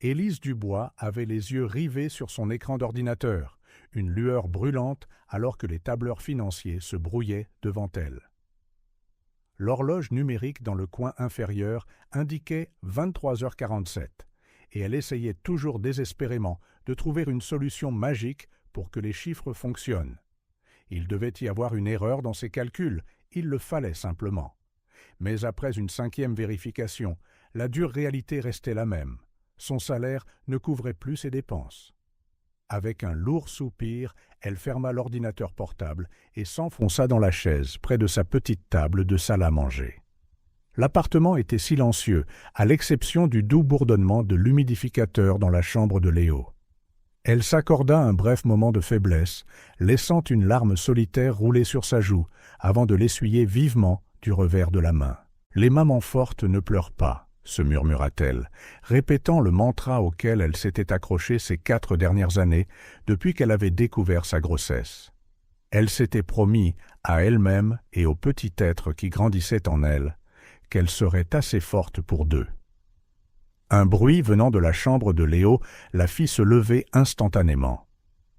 Élise Dubois avait les yeux rivés sur son écran d'ordinateur, une lueur brûlante alors que les tableurs financiers se brouillaient devant elle. L'horloge numérique dans le coin inférieur indiquait 23h47, et elle essayait toujours désespérément de trouver une solution magique pour que les chiffres fonctionnent. Il devait y avoir une erreur dans ses calculs, il le fallait simplement. Mais après une 5e vérification, la dure réalité restait la même. Son salaire ne couvrait plus ses dépenses. Avec un lourd soupir, elle ferma l'ordinateur portable et s'enfonça dans la chaise près de sa petite table de salle à manger. L'appartement était silencieux, à l'exception du doux bourdonnement de l'humidificateur dans la chambre de Léo. Elle s'accorda un bref moment de faiblesse, laissant une larme solitaire rouler sur sa joue, avant de l'essuyer vivement du revers de la main. « Les mamans fortes ne pleurent pas », se murmura-t-elle, répétant le mantra auquel elle s'était accrochée ces 4 dernières années depuis qu'elle avait découvert sa grossesse. Elle s'était promis, à elle-même et au petit être qui grandissait en elle, qu'elle serait assez forte pour 2. Un bruit venant de la chambre de Léo la fit se lever instantanément.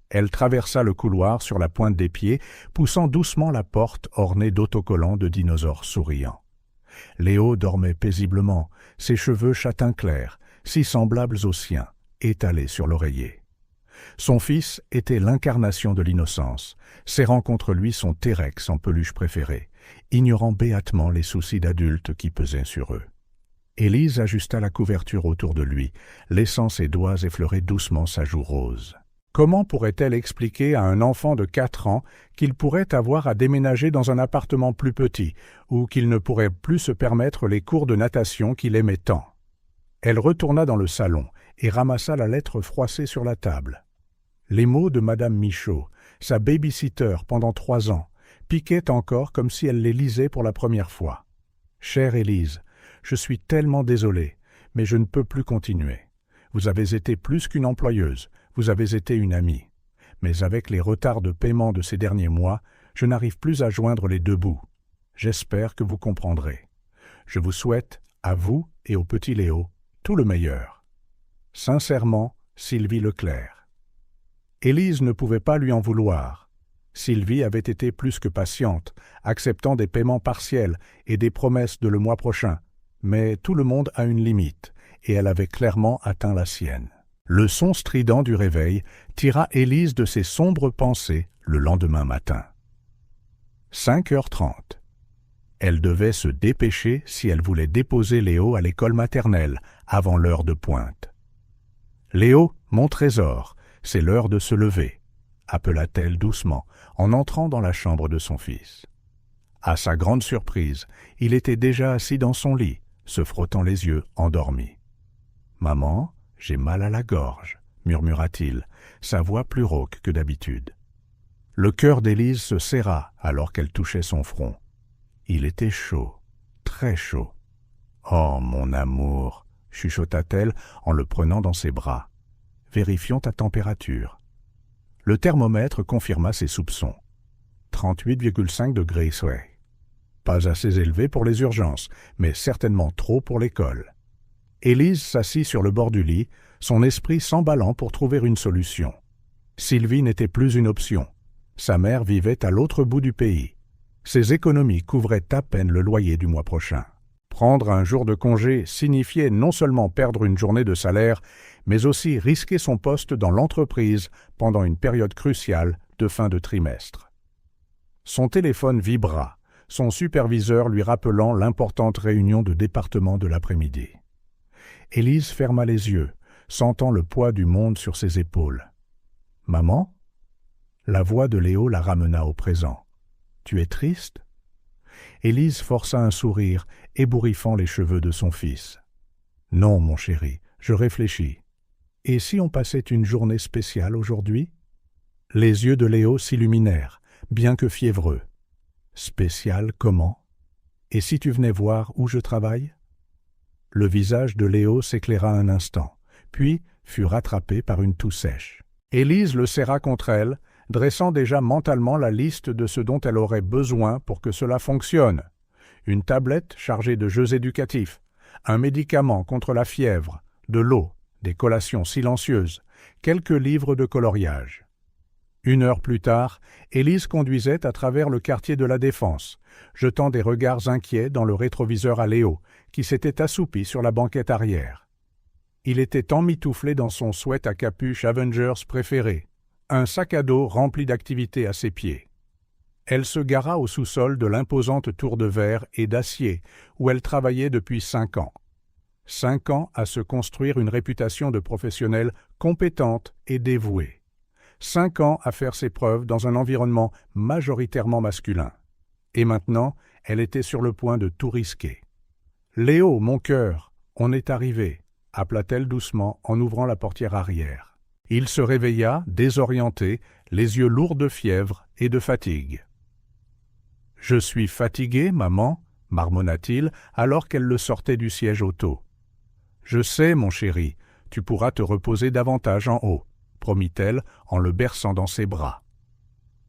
Elle traversa le couloir sur la pointe des pieds, poussant doucement la porte ornée d'autocollants de dinosaures souriants. Léo dormait paisiblement, ses cheveux châtain clair, si semblables aux siens, étalés sur l'oreiller. Son fils était l'incarnation de l'innocence, serrant contre lui son T-Rex en peluche préférée, ignorant béatement les soucis d'adultes qui pesaient sur eux. Élise ajusta la couverture autour de lui, laissant ses doigts effleurer doucement sa joue rose. Comment pourrait-elle expliquer à un enfant de 4 ans qu'il pourrait avoir à déménager dans un appartement plus petit ou qu'il ne pourrait plus se permettre les cours de natation qu'il aimait tant? Elle retourna dans le salon et ramassa la lettre froissée sur la table. Les mots de Madame Michaud, sa baby-sitter pendant 3 ans, piquaient encore comme si elle les lisait pour la première fois. « Chère Élise, je suis tellement désolé, mais je ne peux plus continuer. Vous avez été plus qu'une employeuse, vous avez été une amie. Mais avec les retards de paiement de ces derniers mois, je n'arrive plus à joindre les 2 bouts. J'espère que vous comprendrez. Je vous souhaite, à vous et au petit Léo, tout le meilleur. Sincèrement, Sylvie Leclerc. » Élise ne pouvait pas lui en vouloir. Sylvie avait été plus que patiente, acceptant des paiements partiels et des promesses de le mois prochain. Mais tout le monde a une limite, et elle avait clairement atteint la sienne. Le son strident du réveil tira Élise de ses sombres pensées le lendemain matin. 5h30. Elle devait se dépêcher si elle voulait déposer Léo à l'école maternelle avant l'heure de pointe. « Léo, mon trésor, c'est l'heure de se lever », appela-t-elle doucement en entrant dans la chambre de son fils. À sa grande surprise, il était déjà assis dans son lit, se frottant les yeux, endormi. « Maman, j'ai mal à la gorge », murmura-t-il, sa voix plus rauque que d'habitude. Le cœur d'Élise se serra alors qu'elle touchait son front. Il était chaud, très chaud. « Oh, mon amour !» chuchota-t-elle en le prenant dans ses bras. « Vérifions ta température. » Le thermomètre confirma ses soupçons. 38,5 degrés souhait. Pas assez élevé pour les urgences, mais certainement trop pour l'école. Élise s'assit sur le bord du lit, son esprit s'emballant pour trouver une solution. Sylvie n'était plus une option. Sa mère vivait à l'autre bout du pays. Ses économies couvraient à peine le loyer du mois prochain. Prendre un jour de congé signifiait non seulement perdre une journée de salaire, mais aussi risquer son poste dans l'entreprise pendant une période cruciale de fin de trimestre. Son téléphone vibra, son superviseur lui rappelant l'importante réunion de département de l'après-midi. Élise ferma les yeux, sentant le poids du monde sur ses épaules. « Maman ?» La voix de Léo la ramena au présent. « Tu es triste ?» Élise força un sourire, ébouriffant les cheveux de son fils. « Non, mon chéri, je réfléchis. Et si on passait une journée spéciale aujourd'hui ?» Les yeux de Léo s'illuminèrent, bien que fiévreux. « Spécial comment ? Et si tu venais voir où je travaille ?» Le visage de Léo s'éclaira un instant, puis fut rattrapé par une toux sèche. Élise le serra contre elle, dressant déjà mentalement la liste de ce dont elle aurait besoin pour que cela fonctionne. Une tablette chargée de jeux éducatifs, un médicament contre la fièvre, de l'eau, des collations silencieuses, quelques livres de coloriage. 1 heure plus tard, Élise conduisait à travers le quartier de la Défense, jetant des regards inquiets dans le rétroviseur à Léo, qui s'était assoupi sur la banquette arrière. Il était emmitouflé dans son sweat à capuche Avengers préféré, un sac à dos rempli d'activités à ses pieds. Elle se gara au sous-sol de l'imposante tour de verre et d'acier où elle travaillait depuis 5 ans. 5 ans à se construire une réputation de professionnelle compétente et dévouée. 5 ans à faire ses preuves dans un environnement majoritairement masculin. Et maintenant, elle était sur le point de tout risquer. « Léo, mon cœur, on est arrivé », appela-t-elle doucement en ouvrant la portière arrière. Il se réveilla, désorienté, les yeux lourds de fièvre et de fatigue. « Je suis fatigué, maman », marmonna-t-il alors qu'elle le sortait du siège auto. « Je sais, mon chéri, tu pourras te reposer davantage en haut, » promit-elle en le berçant dans ses bras.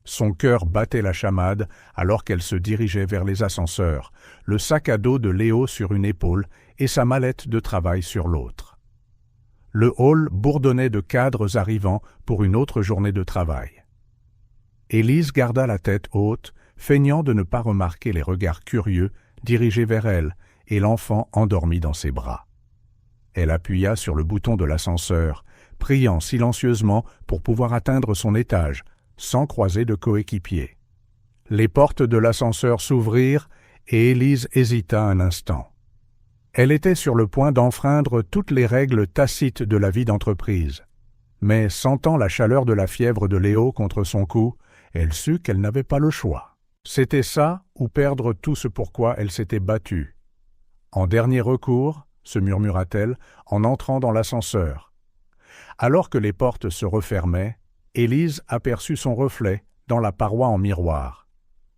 Son cœur battait la chamade alors qu'elle se dirigeait vers les ascenseurs, le sac à dos de Léo sur une épaule et sa mallette de travail sur l'autre. Le hall bourdonnait de cadres arrivant pour une autre journée de travail. Élise garda la tête haute, feignant de ne pas remarquer les regards curieux dirigés vers elle et l'enfant endormi dans ses bras. Elle appuya sur le bouton de l'ascenseur, priant silencieusement pour pouvoir atteindre son étage, sans croiser de coéquipier. Les portes de l'ascenseur s'ouvrirent et Élise hésita un instant. Elle était sur le point d'enfreindre toutes les règles tacites de la vie d'entreprise. Mais sentant la chaleur de la fièvre de Léo contre son cou, elle sut qu'elle n'avait pas le choix. C'était ça ou perdre tout ce pourquoi elle s'était battue. En dernier recours, se murmura-t-elle en entrant dans l'ascenseur. Alors que les portes se refermaient, Élise aperçut son reflet dans la paroi en miroir.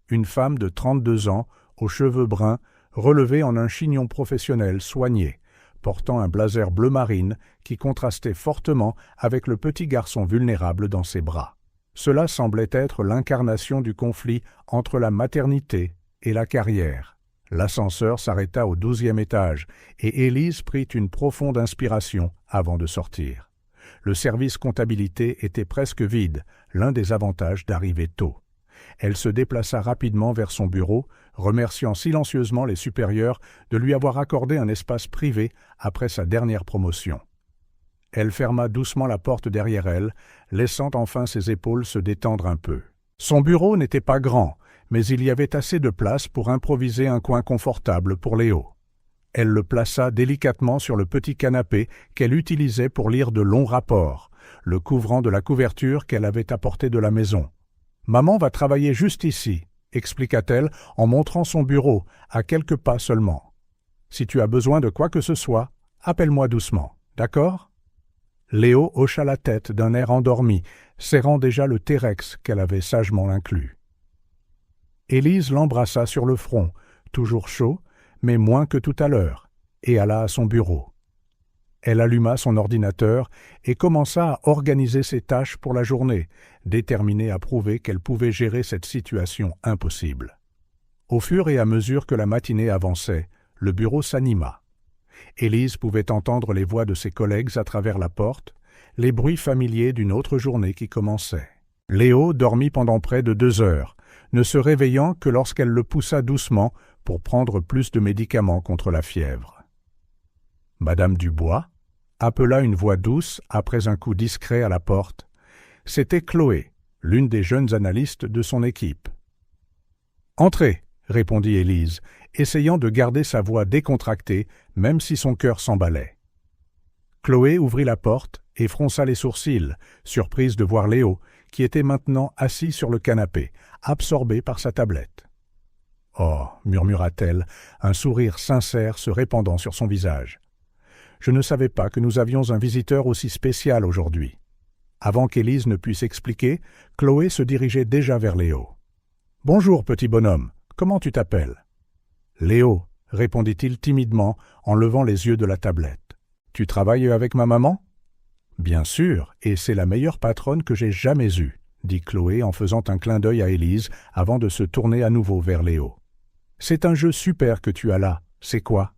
Une femme de 32 ans, aux cheveux bruns, relevée en un chignon professionnel soigné, portant un blazer bleu marine qui contrastait fortement avec le petit garçon vulnérable dans ses bras. Cela semblait être l'incarnation du conflit entre la maternité et la carrière. L'ascenseur s'arrêta au 12e étage et Élise prit une profonde inspiration avant de sortir. Le service comptabilité était presque vide, l'un des avantages d'arriver tôt. Elle se déplaça rapidement vers son bureau, remerciant silencieusement les supérieurs de lui avoir accordé un espace privé après sa dernière promotion. Elle ferma doucement la porte derrière elle, laissant enfin ses épaules se détendre un peu. Son bureau n'était pas grand, mais il y avait assez de place pour improviser un coin confortable pour Léo. Elle le plaça délicatement sur le petit canapé qu'elle utilisait pour lire de longs rapports, le couvrant de la couverture qu'elle avait apportée de la maison. « Maman va travailler juste ici », expliqua-t-elle en montrant son bureau, à quelques pas seulement. « Si tu as besoin de quoi que ce soit, appelle-moi doucement, d'accord ?» Léo hocha la tête d'un air endormi, serrant déjà le T-Rex qu'elle avait sagement inclus. Élise l'embrassa sur le front, toujours chaud, mais moins que tout à l'heure, et alla à son bureau. Elle alluma son ordinateur et commença à organiser ses tâches pour la journée, déterminée à prouver qu'elle pouvait gérer cette situation impossible. Au fur et à mesure que la matinée avançait, le bureau s'anima. Élise pouvait entendre les voix de ses collègues à travers la porte, les bruits familiers d'une autre journée qui commençait. Léo dormit pendant près de 2 heures, ne se réveillant que lorsqu'elle le poussa doucement pour prendre plus de médicaments contre la fièvre. « Madame Dubois ?» appela une voix douce après un coup discret à la porte. C'était Chloé, l'une des jeunes analystes de son équipe. « Entrez !» répondit Élise, essayant de garder sa voix décontractée, même si son cœur s'emballait. Chloé ouvrit la porte et fronça les sourcils, surprise de voir Léo, qui était maintenant assis sur le canapé, absorbé par sa tablette. « Oh » murmura-t-elle, un sourire sincère se répandant sur son visage. « Je ne savais pas que nous avions un visiteur aussi spécial aujourd'hui. » Avant qu'Élise ne puisse expliquer, Chloé se dirigeait déjà vers Léo. « Bonjour, petit bonhomme, comment tu t'appelles ?»« Léo » répondit-il timidement en levant les yeux de la tablette. « Tu travailles avec ma maman ?»« Bien sûr, et c'est la meilleure patronne que j'ai jamais eue, » dit Chloé en faisant un clin d'œil à Élise avant de se tourner à nouveau vers Léo. « C'est un jeu super que tu as là, c'est quoi ?»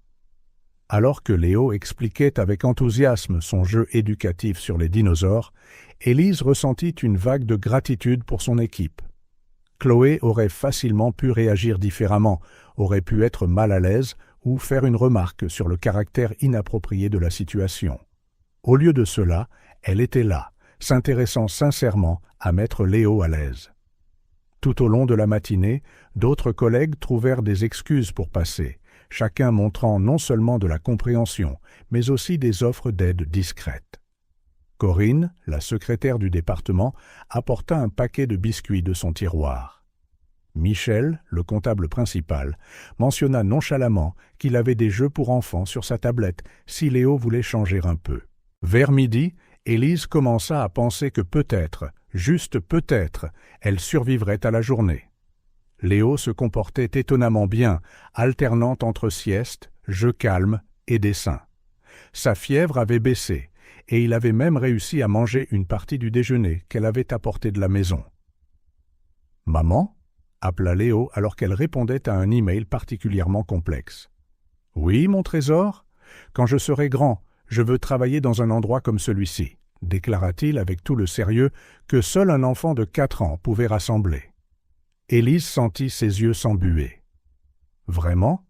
Alors que Léo expliquait avec enthousiasme son jeu éducatif sur les dinosaures, Élise ressentit une vague de gratitude pour son équipe. Chloé aurait facilement pu réagir différemment, aurait pu être mal à l'aise ou faire une remarque sur le caractère inapproprié de la situation. Au lieu de cela, elle était là, s'intéressant sincèrement à mettre Léo à l'aise. Tout au long de la matinée, d'autres collègues trouvèrent des excuses pour passer, chacun montrant non seulement de la compréhension, mais aussi des offres d'aide discrètes. Corinne, la secrétaire du département, apporta un paquet de biscuits de son tiroir. Michel, le comptable principal, mentionna nonchalamment qu'il avait des jeux pour enfants sur sa tablette si Léo voulait changer un peu. Vers midi, Élise commença à penser que peut-être, juste peut-être, elle survivrait à la journée. Léo se comportait étonnamment bien, alternant entre sieste, jeux calmes et dessin. Sa fièvre avait baissé, et il avait même réussi à manger une partie du déjeuner qu'elle avait apporté de la maison. « Maman ?» appela Léo alors qu'elle répondait à un email particulièrement complexe. « Oui, mon trésor ? Quand je serai grand, je veux travailler dans un endroit comme celui-ci, » déclara-t-il avec tout le sérieux que seul un enfant de 4 ans pouvait rassembler. Élise sentit ses yeux s'embuer. « Vraiment ?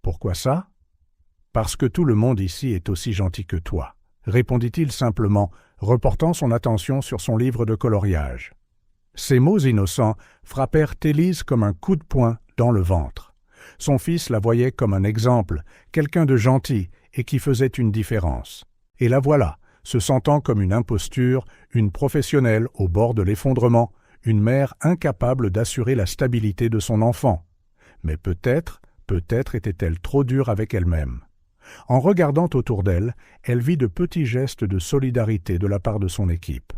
Pourquoi ça ? » ?»« Parce que tout le monde ici est aussi gentil que toi, » répondit-il simplement, reportant son attention sur son livre de coloriage. Ces mots innocents frappèrent Élise comme un coup de poing dans le ventre. Son fils la voyait comme un exemple, quelqu'un de gentil et qui faisait une différence. Et la voilà, se sentant comme une imposture, une professionnelle au bord de l'effondrement, une mère incapable d'assurer la stabilité de son enfant. Mais peut-être était-elle trop dure avec elle-même. En regardant autour d'elle, elle vit de petits gestes de solidarité de la part de son équipe.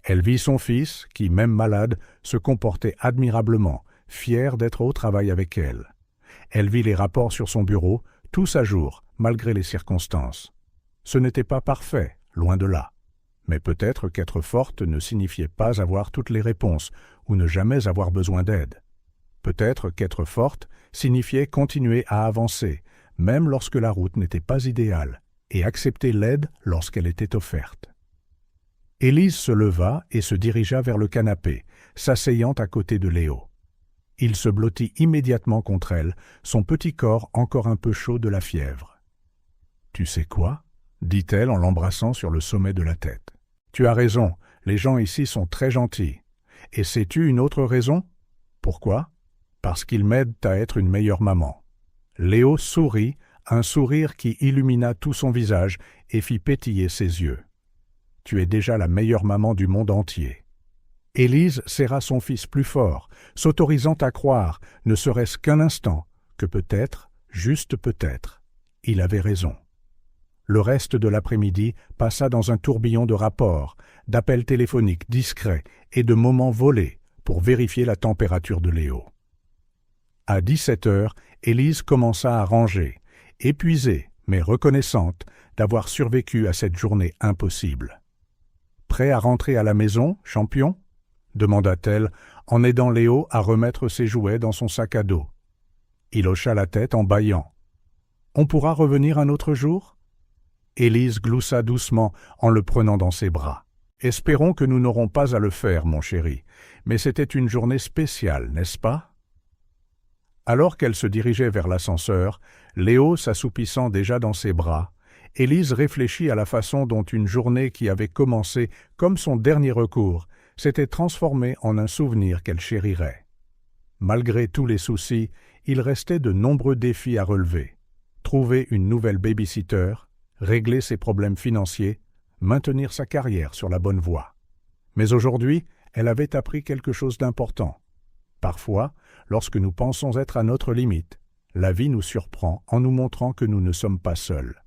Elle vit son fils, qui, même malade, se comportait admirablement, fier d'être au travail avec elle. Elle vit les rapports sur son bureau, tous à jour, malgré les circonstances. Ce n'était pas parfait, loin de là. Mais peut-être qu'être forte ne signifiait pas avoir toutes les réponses, ou ne jamais avoir besoin d'aide. Peut-être qu'être forte signifiait continuer à avancer, même lorsque la route n'était pas idéale, et accepter l'aide lorsqu'elle était offerte. Élise se leva et se dirigea vers le canapé, s'asseyant à côté de Léo. Il se blottit immédiatement contre elle, son petit corps encore un peu chaud de la fièvre. « Tu sais quoi ?» dit-elle en l'embrassant sur le sommet de la tête. « Tu as raison, les gens ici sont très gentils. Et sais-tu une autre raison ? Pourquoi ? Parce qu'ils m'aident à être une meilleure maman. » Léo sourit, un sourire qui illumina tout son visage et fit pétiller ses yeux. « Tu es déjà la meilleure maman du monde entier. » Élise serra son fils plus fort, s'autorisant à croire, ne serait-ce qu'un instant, que peut-être, juste peut-être, il avait raison. Le reste de l'après-midi passa dans un tourbillon de rapports, d'appels téléphoniques discrets et de moments volés pour vérifier la température de Léo. À 17 heures, Élise commença à ranger, épuisée mais reconnaissante d'avoir survécu à cette journée impossible. « Prêt à rentrer à la maison, champion ?» demanda-t-elle en aidant Léo à remettre ses jouets dans son sac à dos. Il hocha la tête en bâillant. « On pourra revenir un autre jour ?» Élise gloussa doucement en le prenant dans ses bras. « Espérons que nous n'aurons pas à le faire, mon chéri, mais c'était une journée spéciale, n'est-ce pas ?» Alors qu'elle se dirigeait vers l'ascenseur, Léo s'assoupissant déjà dans ses bras, Élise réfléchit à la façon dont une journée qui avait commencé comme son dernier recours s'était transformée en un souvenir qu'elle chérirait. Malgré tous les soucis, il restait de nombreux défis à relever. Trouver une nouvelle baby-sitter, régler ses problèmes financiers, maintenir sa carrière sur la bonne voie. Mais aujourd'hui, elle avait appris quelque chose d'important. Parfois, lorsque nous pensons être à notre limite, la vie nous surprend en nous montrant que nous ne sommes pas seuls.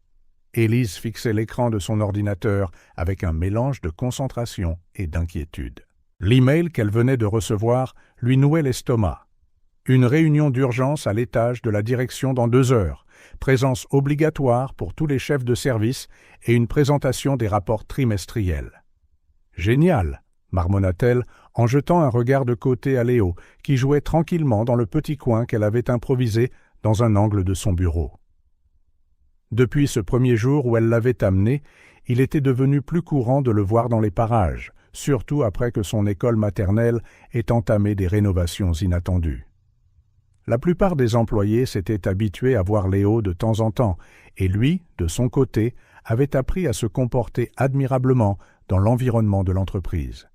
Élise fixait l'écran de son ordinateur avec un mélange de concentration et d'inquiétude. L'email qu'elle venait de recevoir lui nouait l'estomac. Une réunion d'urgence à l'étage de la direction dans 2 heures, présence obligatoire pour tous les chefs de service et une présentation des rapports trimestriels. « Génial !» marmonna-t-elle en jetant un regard de côté à Léo, qui jouait tranquillement dans le petit coin qu'elle avait improvisé dans un angle de son bureau. Depuis ce premier jour où elle l'avait amené, il était devenu plus courant de le voir dans les parages, surtout après que son école maternelle ait entamé des rénovations inattendues. La plupart des employés s'étaient habitués à voir Léo de temps en temps, et lui, de son côté, avait appris à se comporter admirablement dans l'environnement de l'entreprise.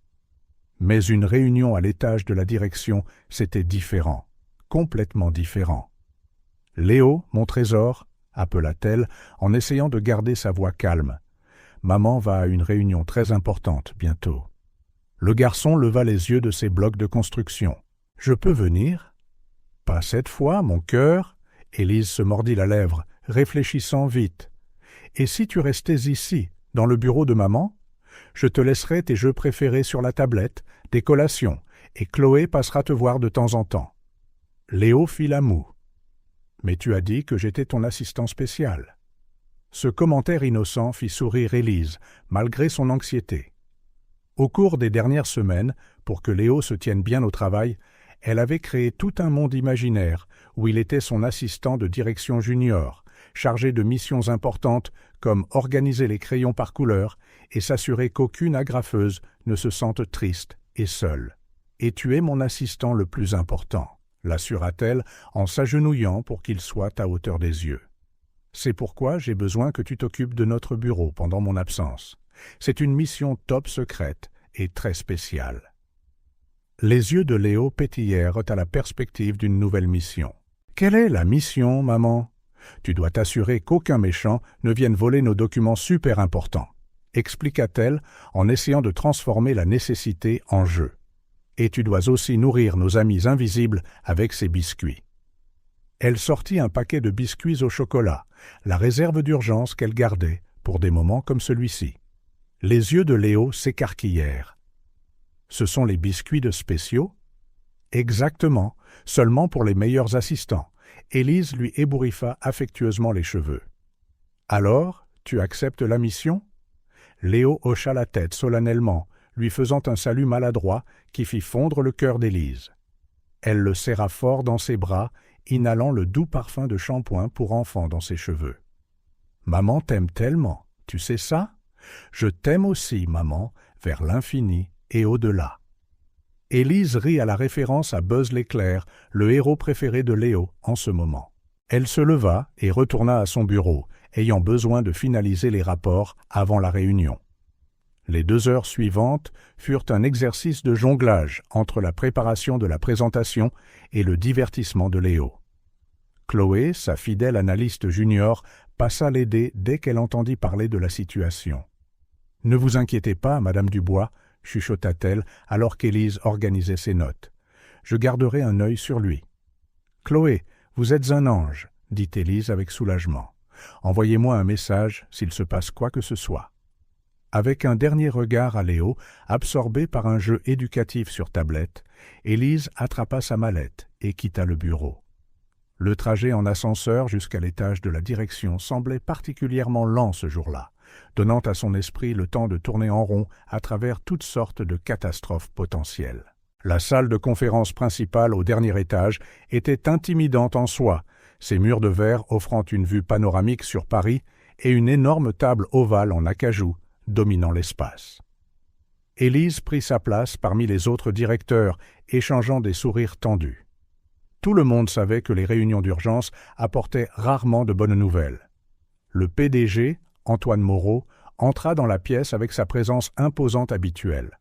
Mais une réunion à l'étage de la direction, c'était différent, complètement différent. « Léo, mon trésor », appela-t-elle en essayant de garder sa voix calme. « Maman va à une réunion très importante bientôt. » Le garçon leva les yeux de ses blocs de construction. « Je peux venir ?»« Pas cette fois, mon cœur. » Élise se mordit la lèvre, réfléchissant vite. « Et si tu restais ici, dans le bureau de maman ? Je te laisserai tes jeux préférés sur la tablette, des collations, et Chloé passera te voir de temps en temps. » Léo fit la moue. « Mais tu as dit que j'étais ton assistant spécial. » Ce commentaire innocent fit sourire Élise, malgré son anxiété. Au cours des dernières semaines, pour que Léo se tienne bien au travail, elle avait créé tout un monde imaginaire où il était son assistant de direction junior, chargé de missions importantes comme organiser les crayons par couleur et s'assurer qu'aucune agrafeuse ne se sente triste et seule. « Et tu es mon assistant le plus important », l'assura-t-elle en s'agenouillant pour qu'il soit à hauteur des yeux. « C'est pourquoi j'ai besoin que tu t'occupes de notre bureau pendant mon absence. C'est une mission top secrète et très spéciale. » Les yeux de Léo pétillèrent à la perspective d'une nouvelle mission. « Quelle est la mission, maman ? Tu dois t'assurer qu'aucun méchant ne vienne voler nos documents super importants, » expliqua-t-elle en essayant de transformer la nécessité en jeu. « Et tu dois aussi nourrir nos amis invisibles avec ces biscuits. » Elle sortit un paquet de biscuits au chocolat, la réserve d'urgence qu'elle gardait pour des moments comme celui-ci. Les yeux de Léo s'écarquillèrent. « Ce sont les biscuits de spéciaux ?»« Exactement, seulement pour les meilleurs assistants. » Élise lui ébouriffa affectueusement les cheveux. « Alors, tu acceptes la mission ?» Léo hocha la tête solennellement, lui faisant un salut maladroit qui fit fondre le cœur d'Élise. Elle le serra fort dans ses bras, inhalant le doux parfum de shampoing pour enfant dans ses cheveux. « Maman t'aime tellement, tu sais ça ? Je t'aime aussi, maman, vers l'infini et au-delà. » Élise rit à la référence à Buzz l'éclair, le héros préféré de Léo en ce moment. Elle se leva et retourna à son bureau, ayant besoin de finaliser les rapports avant la réunion. Les 2 heures suivantes furent un exercice de jonglage entre la préparation de la présentation et le divertissement de Léo. Chloé, sa fidèle analyste junior, passa l'aider dès qu'elle entendit parler de la situation. « Ne vous inquiétez pas, Madame Dubois, » chuchota-t-elle alors qu'Élise organisait ses notes. « Je garderai un œil sur lui. »« Chloé, vous êtes un ange, » dit Élise avec soulagement. « Envoyez-moi un message s'il se passe quoi que ce soit. » Avec un dernier regard à Léo, absorbé par un jeu éducatif sur tablette, Élise attrapa sa mallette et quitta le bureau. Le trajet en ascenseur jusqu'à l'étage de la direction semblait particulièrement lent ce jour-là, donnant à son esprit le temps de tourner en rond à travers toutes sortes de catastrophes potentielles. La salle de conférence principale au dernier étage était intimidante en soi, ses murs de verre offrant une vue panoramique sur Paris et une énorme table ovale en acajou dominant l'espace. Élise prit sa place parmi les autres directeurs, échangeant des sourires tendus. Tout le monde savait que les réunions d'urgence apportaient rarement de bonnes nouvelles. Le PDG, Antoine Moreau, entra dans la pièce avec sa présence imposante habituelle.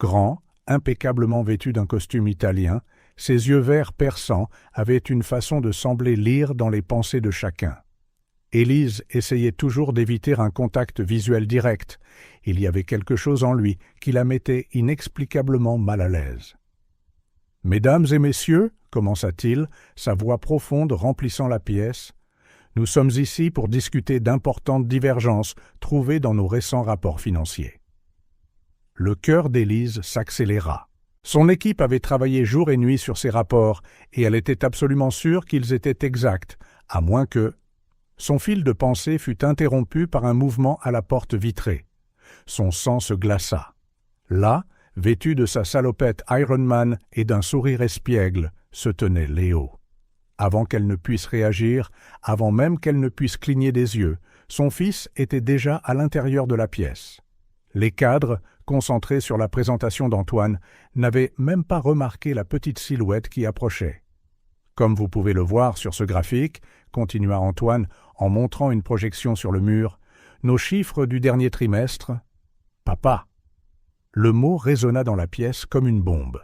Grand, impeccablement vêtu d'un costume italien, ses yeux verts perçants avaient une façon de sembler lire dans les pensées de chacun. Élise essayait toujours d'éviter un contact visuel direct. Il y avait quelque chose en lui qui la mettait inexplicablement mal à l'aise. « Mesdames et messieurs, » commença-t-il, sa voix profonde remplissant la pièce, « nous sommes ici pour discuter d'importantes divergences trouvées dans nos récents rapports financiers. » Le cœur d'Élise s'accéléra. Son équipe avait travaillé jour et nuit sur ces rapports et elle était absolument sûre qu'ils étaient exacts, à moins que... Son fil de pensée fut interrompu par un mouvement à la porte vitrée. Son sang se glaça. Là, vêtu de sa salopette Iron Man et d'un sourire espiègle, se tenait Léo. Avant qu'elle ne puisse réagir, avant même qu'elle ne puisse cligner des yeux, son fils était déjà à l'intérieur de la pièce. Les cadres, concentrés sur la présentation d'Antoine, n'avaient même pas remarqué la petite silhouette qui approchait. Comme vous pouvez le voir sur ce graphique, continua Antoine en montrant une projection sur le mur, nos chiffres du dernier trimestre. Papa. Le mot résonna dans la pièce comme une bombe.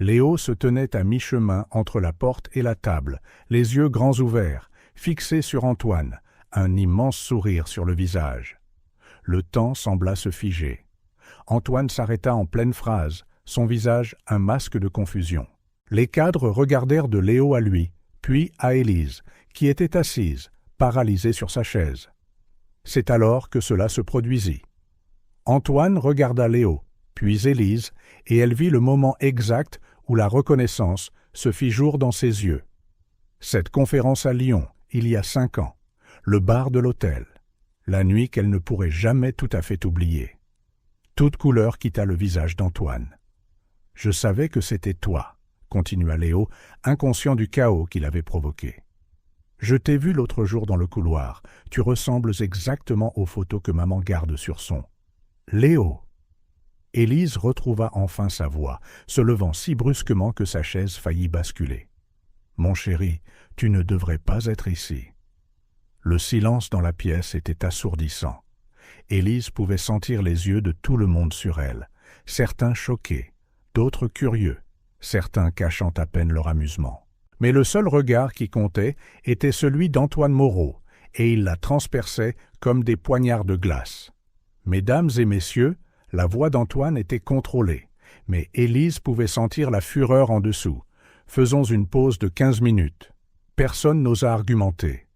Léo se tenait à mi-chemin entre la porte et la table, les yeux grands ouverts, fixés sur Antoine, un immense sourire sur le visage. Le temps sembla se figer. Antoine s'arrêta en pleine phrase, son visage un masque de confusion. Les cadres regardèrent de Léo à lui, puis à Élise, qui était assise, paralysée sur sa chaise. C'est alors que cela se produisit. Antoine regarda Léo, puis Élise, et elle vit le moment exact où la reconnaissance se fit jour dans ses yeux. Cette conférence à Lyon, il y a 5 ans, le bar de l'hôtel, la nuit qu'elle ne pourrait jamais tout à fait oublier. Toute couleur quitta le visage d'Antoine. « Je savais que c'était toi », continua Léo, inconscient du chaos qu'il avait provoqué. « Je t'ai vu l'autre jour dans le couloir. Tu ressembles exactement aux photos que maman garde sur son. »« Léo !» Élise retrouva enfin sa voix, se levant si brusquement que sa chaise faillit basculer. « Mon chéri, tu ne devrais pas être ici. » Le silence dans la pièce était assourdissant. Élise pouvait sentir les yeux de tout le monde sur elle, certains choqués, d'autres curieux, certains cachant à peine leur amusement. Mais le seul regard qui comptait était celui d'Antoine Moreau, et il la transperçait comme des poignards de glace. Mesdames et messieurs, la voix d'Antoine était contrôlée, mais Élise pouvait sentir la fureur en dessous. Faisons une pause de 15 minutes. Personne n'osa argumenter.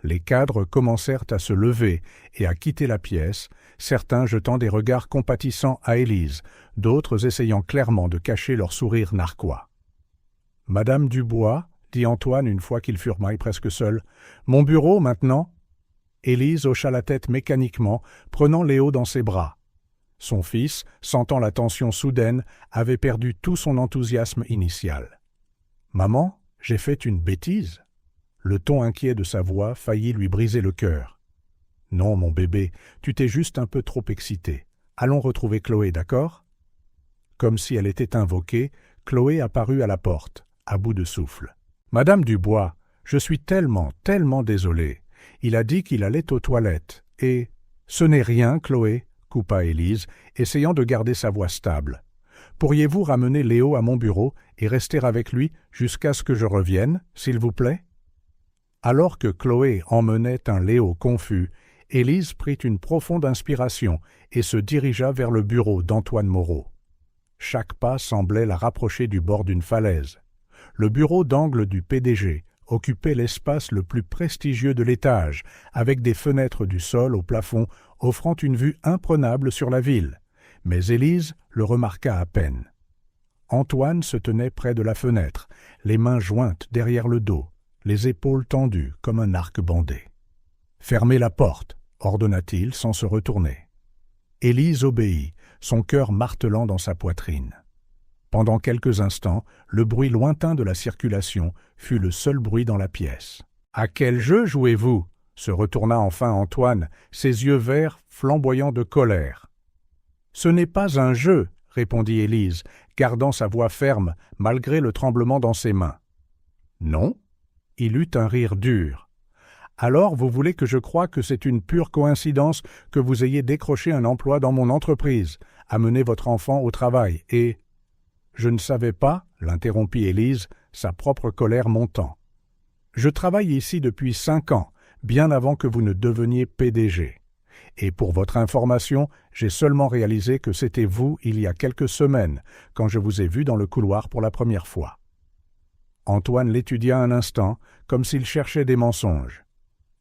Les cadres commencèrent à se lever et à quitter la pièce, certains jetant des regards compatissants à Élise, d'autres essayant clairement de cacher leur sourire narquois. « Madame Dubois, dit Antoine une fois qu'ils furent presque seuls, « mon bureau maintenant ?» Élise hocha la tête mécaniquement, prenant Léo dans ses bras. Son fils, sentant la tension soudaine, avait perdu tout son enthousiasme initial. « Maman, j'ai fait une bêtise ?» Le ton inquiet de sa voix faillit lui briser le cœur. « Non, mon bébé, tu t'es juste un peu trop excité. Allons retrouver Chloé, d'accord ?» Comme si elle était invoquée, Chloé apparut à la porte, à bout de souffle. « Madame Dubois, je suis tellement désolé. Il a dit qu'il allait aux toilettes, et... »« Ce n'est rien, Chloé, » coupa Élise, essayant de garder sa voix stable. « Pourriez-vous ramener Léo à mon bureau et rester avec lui jusqu'à ce que je revienne, s'il vous plaît ?» Alors que Chloé emmenait un Léo confus, Élise prit une profonde inspiration et se dirigea vers le bureau d'Antoine Moreau. Chaque pas semblait la rapprocher du bord d'une falaise. Le bureau d'angle du PDG occupait l'espace le plus prestigieux de l'étage, avec des fenêtres du sol au plafond offrant une vue imprenable sur la ville. Mais Élise le remarqua à peine. Antoine se tenait près de la fenêtre, les mains jointes derrière le dos, les épaules tendues comme un arc bandé. « Fermez la porte » ordonna-t-il sans se retourner. Élise obéit, son cœur martelant dans sa poitrine. Pendant quelques instants, le bruit lointain de la circulation fut le seul bruit dans la pièce. « À quel jeu jouez-vous » se retourna enfin Antoine, ses yeux verts flamboyants de colère. « Ce n'est pas un jeu » répondit Élise, gardant sa voix ferme malgré le tremblement dans ses mains. « Non ?» Il eut un rire dur. « Alors vous voulez que je croie que c'est une pure coïncidence que vous ayez décroché un emploi dans mon entreprise, amené votre enfant au travail et... » « Je ne savais pas, » l'interrompit Élise, sa propre colère montant. « Je travaille ici depuis 5 ans, bien avant que vous ne deveniez PDG. Et pour votre information, j'ai seulement réalisé que c'était vous il y a quelques semaines, quand je vous ai vu dans le couloir pour la première fois. » Antoine l'étudia un instant, comme s'il cherchait des mensonges.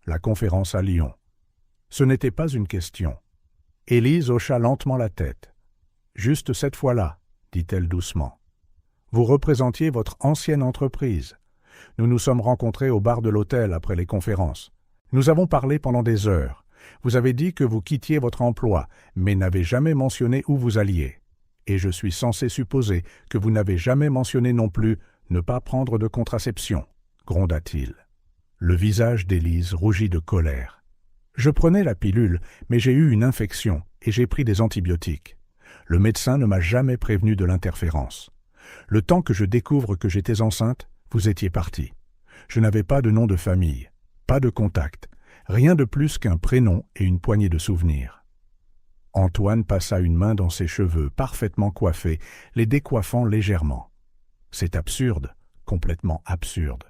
La conférence à Lyon. Ce n'était pas une question. Élise hocha lentement la tête. « Juste cette fois-là, » dit-elle doucement. « Vous représentiez votre ancienne entreprise. Nous nous sommes rencontrés au bar de l'hôtel après les conférences. Nous avons parlé pendant des heures. Vous avez dit que vous quittiez votre emploi, mais n'avez jamais mentionné où vous alliez. Et je suis censé supposer que vous n'avez jamais mentionné non plus ne pas prendre de contraception. gronda-t-il. Le visage d'Élise rougit de colère. « Je prenais la pilule, mais j'ai eu une infection et j'ai pris des antibiotiques. Le médecin ne m'a jamais prévenu de l'interférence. Le temps que je découvre que j'étais enceinte, vous étiez parti. Je n'avais pas de nom de famille, pas de contact, rien de plus qu'un prénom et une poignée de souvenirs. » Antoine passa une main dans ses cheveux, parfaitement coiffés, les décoiffant légèrement. « C'est absurde, complètement absurde.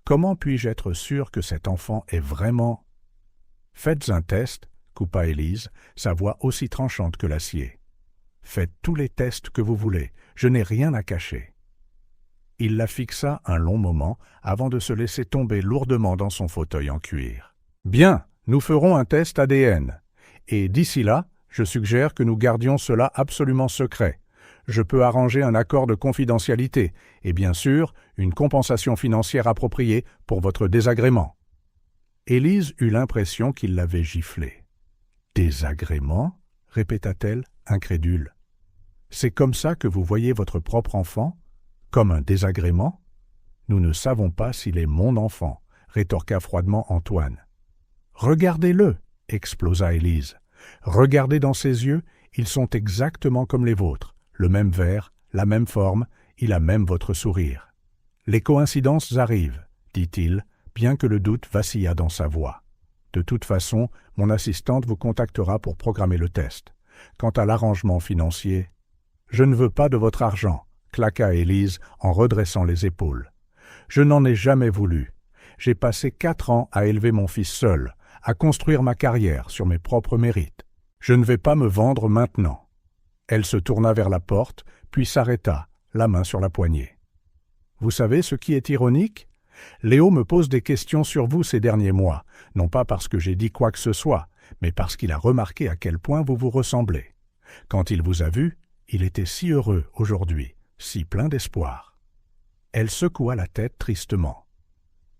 Comment puis-je être sûr que cet enfant est vraiment... » « Faites un test, » coupa Élise, sa voix aussi tranchante que l'acier. « Faites tous les tests que vous voulez, je n'ai rien à cacher. » Il la fixa un long moment avant de se laisser tomber lourdement dans son fauteuil en cuir. « Bien, nous ferons un test ADN. Et d'ici là, je suggère que nous gardions cela absolument secret. Je peux arranger un accord de confidentialité et bien sûr une compensation financière appropriée pour votre désagrément. » Élise eut l'impression qu'il l'avait giflée. « Désagrément ?» répéta-t-elle, incrédule. « C'est comme ça que vous voyez votre propre enfant ? Comme un désagrément ? Nous ne savons pas s'il est mon enfant, » rétorqua froidement Antoine. « Regardez-le » explosa Élise. « Regardez dans ses yeux, ils sont exactement comme les vôtres, le même vert, la même forme, il a même votre sourire. Les coïncidences arrivent, dit-il, bien que le doute vacillât dans sa voix. De toute façon, mon assistante vous contactera pour programmer le test. Quant à l'arrangement financier, je ne veux pas de votre argent, claqua Élise en redressant les épaules. Je n'en ai jamais voulu. J'ai passé 4 ans à élever mon fils seul, à construire ma carrière sur mes propres mérites. Je ne vais pas me vendre maintenant. Elle se tourna vers la porte, puis s'arrêta, la main sur la poignée. Vous savez ce qui est ironique ? Léo me pose des questions sur vous ces derniers mois, non pas parce que j'ai dit quoi que ce soit, mais parce qu'il a remarqué à quel point vous vous ressemblez. Quand il vous a vu, il était si heureux aujourd'hui, si plein d'espoir. Elle secoua la tête tristement.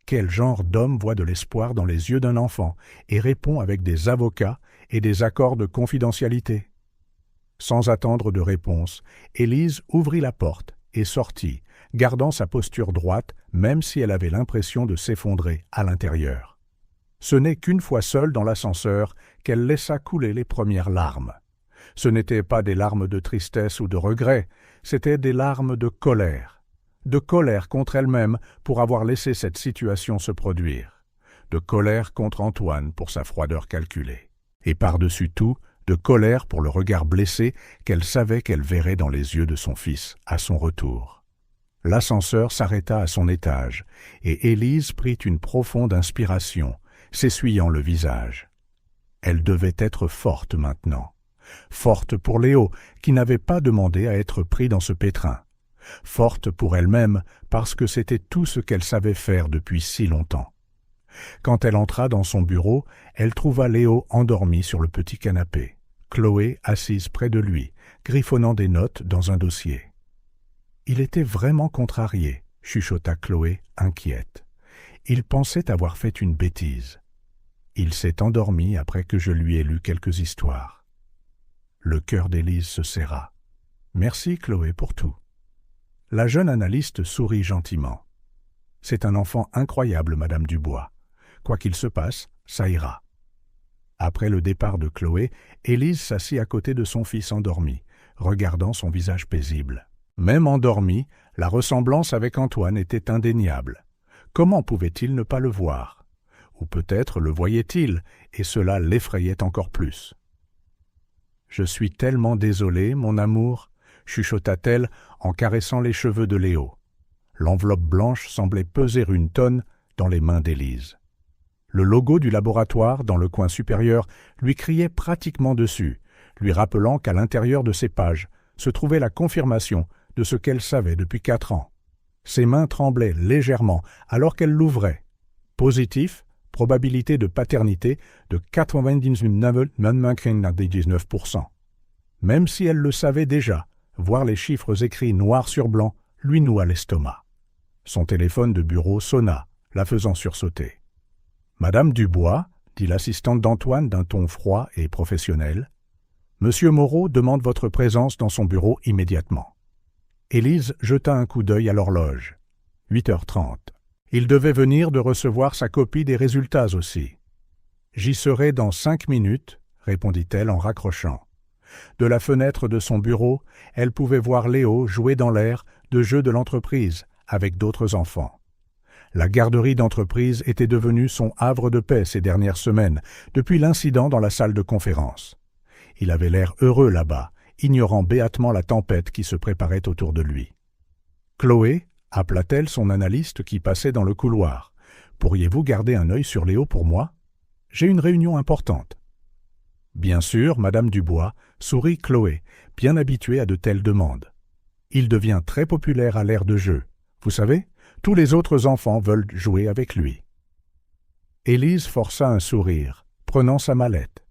Quel genre d'homme voit de l'espoir dans les yeux d'un enfant et répond avec des avocats et des accords de confidentialité ? Sans attendre de réponse, Élise ouvrit la porte et sortit, gardant sa posture droite, même si elle avait l'impression de s'effondrer à l'intérieur. Ce n'est qu'une fois seule dans l'ascenseur qu'elle laissa couler les premières larmes. Ce n'étaient pas des larmes de tristesse ou de regret, c'étaient des larmes de colère contre elle-même pour avoir laissé cette situation se produire, de colère contre Antoine pour sa froideur calculée, et par-dessus tout, de colère pour le regard blessé qu'elle savait qu'elle verrait dans les yeux de son fils à son retour. L'ascenseur s'arrêta à son étage, et Élise prit une profonde inspiration, s'essuyant le visage. Elle devait être forte maintenant. Forte pour Léo, qui n'avait pas demandé à être pris dans ce pétrin. Forte pour elle-même, parce que c'était tout ce qu'elle savait faire depuis si longtemps. Quand elle entra dans son bureau, elle trouva Léo endormi sur le petit canapé, Chloé assise près de lui, griffonnant des notes dans un dossier. Il était vraiment contrarié, chuchota Chloé, inquiète. Il pensait avoir fait une bêtise. Il s'est endormi après que je lui ai lu quelques histoires. Le cœur d'Élise se serra. Merci Chloé pour tout. La jeune analyste sourit gentiment. C'est un enfant incroyable, Madame Dubois. Quoi qu'il se passe, ça ira. Après le départ de Chloé, Élise s'assit à côté de son fils endormi, regardant son visage paisible. Même endormi, la ressemblance avec Antoine était indéniable. Comment pouvait-il ne pas le voir ? Ou peut-être le voyait-il, et cela l'effrayait encore plus. « Je suis tellement désolée, mon amour », chuchota-t-elle en caressant les cheveux de Léo. L'enveloppe blanche semblait peser 1 tonne dans les mains d'Élise. Le logo du laboratoire, dans le coin supérieur, lui criait pratiquement dessus, lui rappelant qu'à l'intérieur de ces pages se trouvait la confirmation de ce qu'elle savait depuis 4 ans. Ses mains tremblaient légèrement alors qu'elle l'ouvrait. Positif, probabilité de paternité de 99,99%. Même si elle le savait déjà, voir les chiffres écrits noir sur blanc lui noua l'estomac. Son téléphone de bureau sonna, la faisant sursauter. « Madame Dubois », dit l'assistante d'Antoine d'un ton froid et professionnel, « Monsieur Moreau demande votre présence dans son bureau immédiatement. » Élise jeta un coup d'œil à l'horloge. 8h30. Il devait venir de recevoir sa copie des résultats aussi. « J'y serai dans 5 minutes, » répondit-elle en raccrochant. De la fenêtre de son bureau, elle pouvait voir Léo jouer dans l'air de jeux de l'entreprise avec d'autres enfants. La garderie d'entreprise était devenue son havre de paix ces dernières semaines, depuis l'incident dans la salle de conférence. Il avait l'air heureux là-bas, ignorant béatement la tempête qui se préparait autour de lui. « Chloé » appela-t-elle son analyste qui passait dans le couloir. « Pourriez-vous garder un œil sur Léo pour moi? J'ai une réunion importante. » Bien sûr, Madame Dubois, sourit Chloé, bien habituée à de telles demandes. Il devient très populaire à l'aire de jeu. Vous savez, tous les autres enfants veulent jouer avec lui. Élise força un sourire, prenant sa mallette.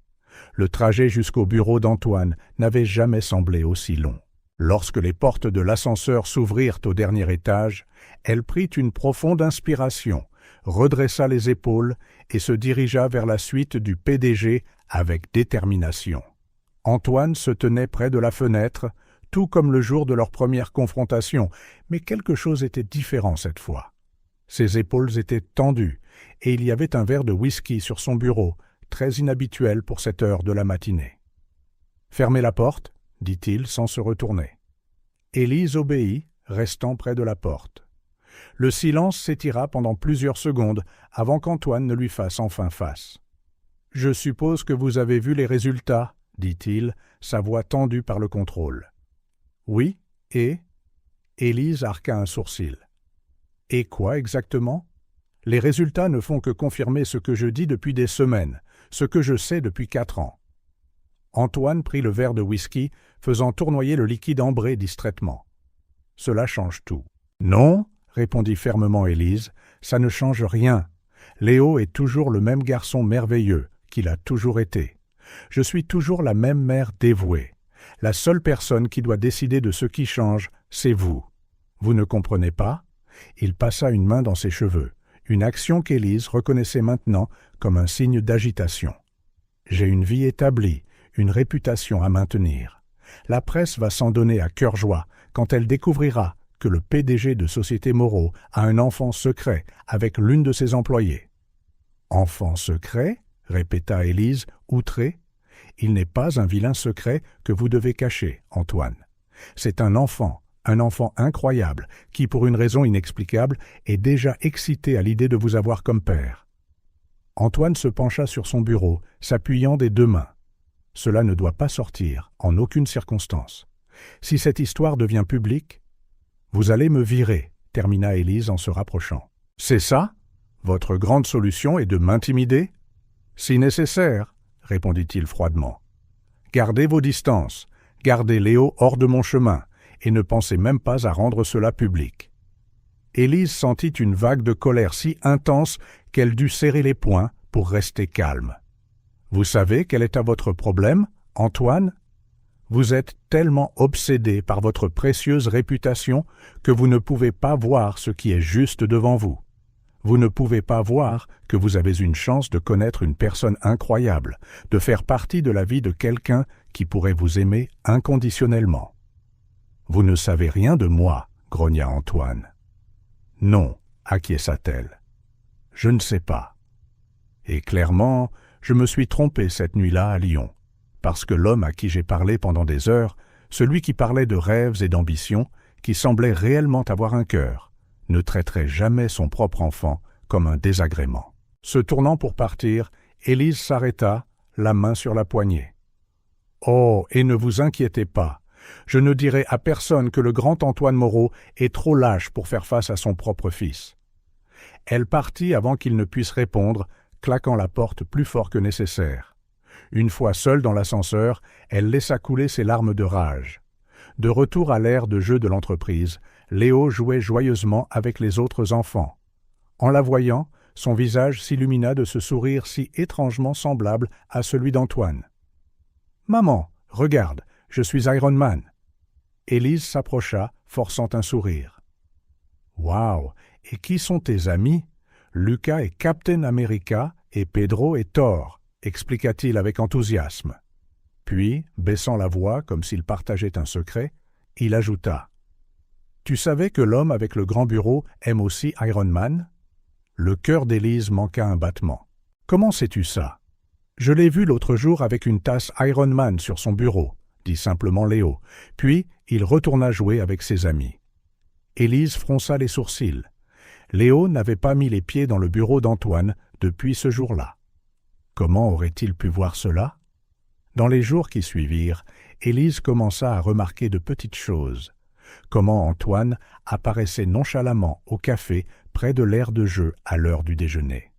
Le trajet jusqu'au bureau d'Antoine n'avait jamais semblé aussi long. Lorsque les portes de l'ascenseur s'ouvrirent au dernier étage, elle prit une profonde inspiration, redressa les épaules et se dirigea vers la suite du PDG avec détermination. Antoine se tenait près de la fenêtre, tout comme le jour de leur première confrontation, mais quelque chose était différent cette fois. Ses épaules étaient tendues, et il y avait un verre de whisky sur son bureau, très inhabituel pour cette heure de la matinée. « Fermez la porte » dit-il sans se retourner. Élise obéit, restant près de la porte. Le silence s'étira pendant plusieurs secondes avant qu'Antoine ne lui fasse enfin face. « Je suppose que vous avez vu les résultats » dit-il, sa voix tendue par le contrôle. « Oui, et » Élise arqua un sourcil. « Et quoi exactement ? Les résultats ne font que confirmer ce que je dis depuis des semaines, ce que je sais depuis 4 ans. » Antoine prit le verre de whisky, faisant tournoyer le liquide ambré distraitement. « Cela change tout. »« Non, » répondit fermement Élise, « ça ne change rien. Léo est toujours le même garçon merveilleux qu'il a toujours été. Je suis toujours la même mère dévouée. La seule personne qui doit décider de ce qui change, c'est vous. Vous ne comprenez pas ?» Il passa une main dans ses cheveux, une action qu'Élise reconnaissait maintenant comme un signe d'agitation. « J'ai une vie établie, une réputation à maintenir. La presse va s'en donner à cœur joie quand elle découvrira que le PDG de Société Moreau a un enfant secret avec l'une de ses employées. »« Enfant secret ?» répéta Élise, outrée. « Il n'est pas un vilain secret que vous devez cacher, Antoine. C'est un enfant incroyable, qui, pour une raison inexplicable, est déjà excité à l'idée de vous avoir comme père. » Antoine se pencha sur son bureau, s'appuyant des 2 mains. « Cela ne doit pas sortir, en aucune circonstance. Si cette histoire devient publique, vous allez me virer, » termina Élise en se rapprochant. « C'est ça? Votre grande solution est de m'intimider? »« Si nécessaire, » répondit-il froidement. « Gardez vos distances, gardez Léo hors de mon chemin, et ne pensez même pas à rendre cela public. » Élise sentit une vague de colère si intense qu'elle dut serrer les poings pour rester calme. « Vous savez quel est votre problème, Antoine ? Vous êtes tellement obsédé par votre précieuse réputation que vous ne pouvez pas voir ce qui est juste devant vous. Vous ne pouvez pas voir que vous avez une chance de connaître une personne incroyable, de faire partie de la vie de quelqu'un qui pourrait vous aimer inconditionnellement. »« Vous ne savez rien de moi, » grogna Antoine. « Non, » acquiesça-t-elle. « Je ne sais pas. Et clairement, je me suis trompé cette nuit-là à Lyon, parce que l'homme à qui j'ai parlé pendant des heures, celui qui parlait de rêves et d'ambitions, qui semblait réellement avoir un cœur, ne traiterait jamais son propre enfant comme un désagrément. » Se tournant pour partir, Élise s'arrêta, la main sur la poignée. « Oh, et ne vous inquiétez pas, je ne dirai à personne que le grand Antoine Moreau est trop lâche pour faire face à son propre fils. » Elle partit avant qu'il ne puisse répondre, claquant la porte plus fort que nécessaire. Une fois seule dans l'ascenseur, elle laissa couler ses larmes de rage. De retour à l'aire de jeu de l'entreprise, Léo jouait joyeusement avec les autres enfants. En la voyant, son visage s'illumina de ce sourire si étrangement semblable à celui d'Antoine. « Maman, regarde, je suis Iron Man. » Élise s'approcha, forçant un sourire. « Waouh, et qui sont tes amis ? Lucas est Captain America et Pedro est Thor, » expliqua-t-il avec enthousiasme. Puis, baissant la voix comme s'il partageait un secret, il ajouta « Tu savais que l'homme avec le grand bureau aime aussi Iron Man ? Le cœur d'Élise manqua un battement. « Comment sais-tu ça ?»« Je l'ai vu l'autre jour avec une tasse Iron Man sur son bureau, » dit simplement Léo, puis il retourna jouer avec ses amis. Élise fronça les sourcils. Léo n'avait pas mis les pieds dans le bureau d'Antoine depuis ce jour-là. Comment aurait-il pu voir cela? Dans les jours qui suivirent, Élise commença à remarquer de petites choses. Comment Antoine apparaissait nonchalamment au café près de l'aire de jeu à l'heure du déjeuner.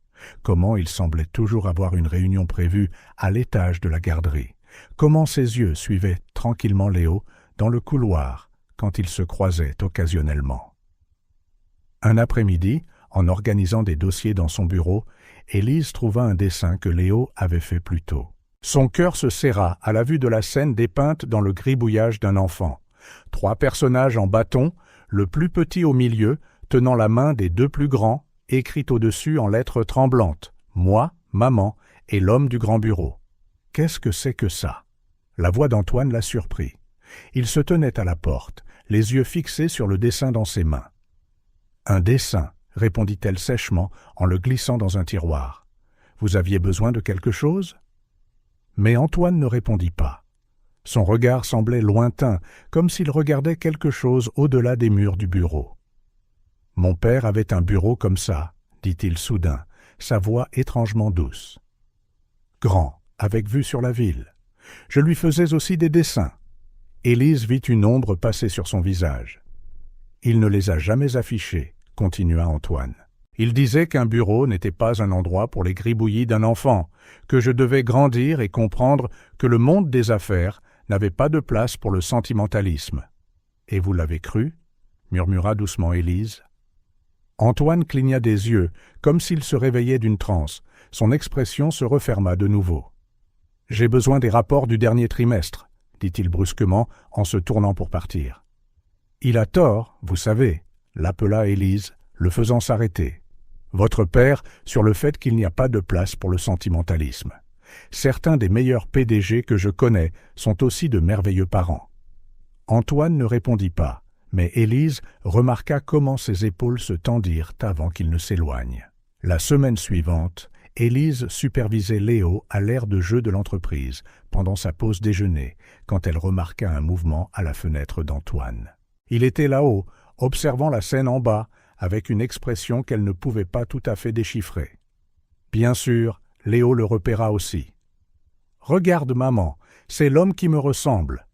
Comment il semblait toujours avoir une réunion prévue à l'étage de la garderie. Comment ses yeux suivaient tranquillement Léo dans le couloir quand ils se croisaient occasionnellement. Un après-midi, en organisant des dossiers dans son bureau, Élise trouva un dessin que Léo avait fait plus tôt. Son cœur se serra à la vue de la scène dépeinte dans le gribouillage d'un enfant. 3 personnages en bâton, le plus petit au milieu, tenant la main des 2 plus grands, écrit au-dessus en lettres tremblantes « Moi, maman et l'homme du grand bureau ». Qu'est-ce que c'est que ça? La voix d'Antoine la surprit. Il se tenait à la porte, les yeux fixés sur le dessin dans ses mains. « Un dessin », répondit-elle sèchement en le glissant dans un tiroir. « Vous aviez besoin de quelque chose ?» Mais Antoine ne répondit pas. Son regard semblait lointain, comme s'il regardait quelque chose au-delà des murs du bureau. « Mon père avait un bureau comme ça, » dit-il soudain, sa voix étrangement douce. « Grand, avec vue sur la ville. Je lui faisais aussi des dessins. » Élise vit une ombre passer sur son visage. « Il ne les a jamais affichés, » continua Antoine. « Il disait qu'un bureau n'était pas un endroit pour les gribouillis d'un enfant, que je devais grandir et comprendre que le monde des affaires n'avait pas de place pour le sentimentalisme. »« Et vous l'avez cru ?» murmura doucement Élise. Antoine cligna des yeux, comme s'il se réveillait d'une transe. Son expression se referma de nouveau. « J'ai besoin des rapports du dernier trimestre, » dit-il brusquement en se tournant pour partir. « Il a tort, vous savez, » l'appela Élise, le faisant s'arrêter. « Votre père sur le fait qu'il n'y a pas de place pour le sentimentalisme. Certains des meilleurs PDG que je connais sont aussi de merveilleux parents. » Antoine ne répondit pas, mais Élise remarqua comment ses épaules se tendirent avant qu'il ne s'éloigne. La semaine suivante, Élise supervisait Léo à l'aire de jeu de l'entreprise, pendant sa pause déjeuner, quand elle remarqua un mouvement à la fenêtre d'Antoine. Il était là-haut, observant la scène en bas, avec une expression qu'elle ne pouvait pas tout à fait déchiffrer. Bien sûr, Léo le repéra aussi. « Regarde, maman, c'est l'homme qui me ressemble. »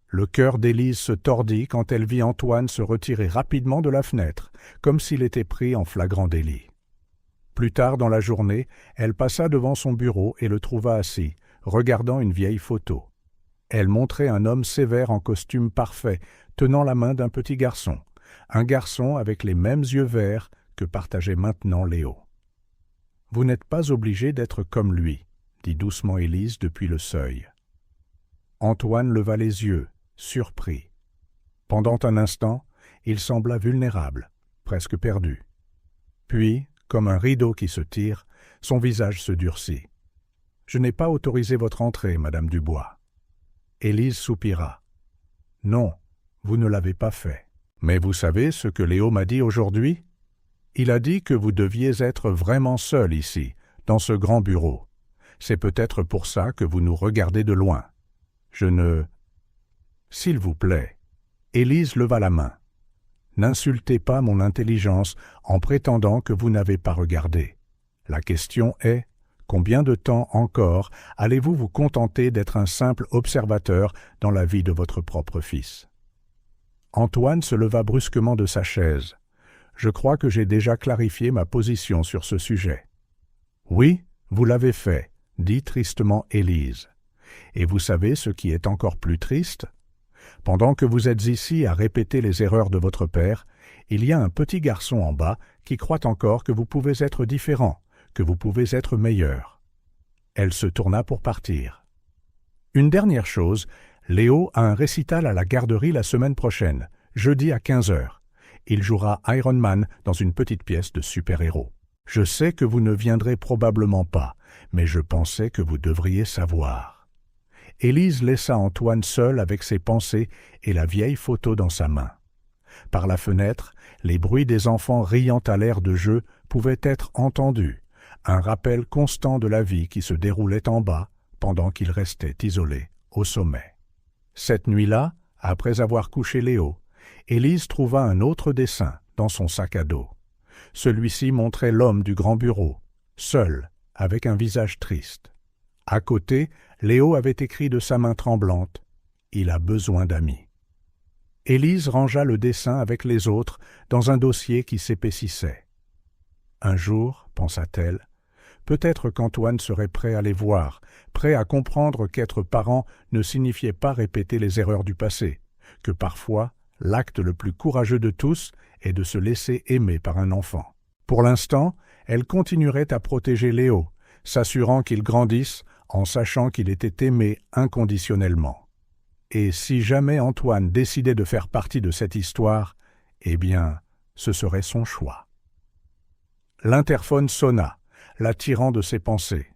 Le cœur d'Élise se tordit quand elle vit Antoine se retirer rapidement de la fenêtre, comme s'il était pris en flagrant délit. Plus tard dans la journée, elle passa devant son bureau et le trouva assis, regardant une vieille photo. Elle montrait un homme sévère en costume parfait, tenant la main d'un petit garçon. Un garçon avec les mêmes yeux verts que partageait maintenant Léo. « Vous n'êtes pas obligé d'être comme lui, » dit doucement Élise depuis le seuil. Antoine leva les yeux, surpris. Pendant un instant, il sembla vulnérable, presque perdu. Puis, comme un rideau qui se tire, son visage se durcit. « Je n'ai pas autorisé votre entrée, Madame Dubois. » Élise soupira. « Non, vous ne l'avez pas fait. Mais vous savez ce que Léo m'a dit aujourd'hui? Il a dit que vous deviez être vraiment seul ici, dans ce grand bureau. C'est peut-être pour ça que vous nous regardez de loin. Je ne... » « S'il vous plaît. » Élise leva la main. « N'insultez pas mon intelligence en prétendant que vous n'avez pas regardé. La question est, combien de temps encore allez-vous vous contenter d'être un simple observateur dans la vie de votre propre fils ?» Antoine se leva brusquement de sa chaise. « Je crois que j'ai déjà clarifié ma position sur ce sujet. »« Oui, vous l'avez fait, » dit tristement Élise. « Et vous savez ce qui est encore plus triste ? Pendant que vous êtes ici à répéter les erreurs de votre père, il y a un petit garçon en bas qui croit encore que vous pouvez être différent, que vous pouvez être meilleur. » Elle se tourna pour partir. « Une dernière chose, Léo a un récital à la garderie la semaine prochaine, jeudi à 15h. Il jouera Iron Man dans une petite pièce de super-héros. Je sais que vous ne viendrez probablement pas, mais je pensais que vous devriez savoir. » Élise laissa Antoine seul avec ses pensées et la vieille photo dans sa main. Par la fenêtre, les bruits des enfants riant à l'air de jeu pouvait être entendu, un rappel constant de la vie qui se déroulait en bas pendant qu'il restait isolé au sommet. Cette nuit-là, après avoir couché Léo, Élise trouva un autre dessin dans son sac à dos. Celui-ci montrait l'homme du grand bureau, seul, avec un visage triste. À côté, Léo avait écrit de sa main tremblante « Il a besoin d'amis ». Élise rangea le dessin avec les autres dans un dossier qui s'épaississait. Un jour, pensa-t-elle, peut-être qu'Antoine serait prêt à les voir, prêt à comprendre qu'être parent ne signifiait pas répéter les erreurs du passé, que parfois, l'acte le plus courageux de tous est de se laisser aimer par un enfant. Pour l'instant, elle continuerait à protéger Léo, s'assurant qu'il grandisse en sachant qu'il était aimé inconditionnellement. Et si jamais Antoine décidait de faire partie de cette histoire, eh bien, ce serait son choix. L'interphone sonna, l'attirant de ses pensées.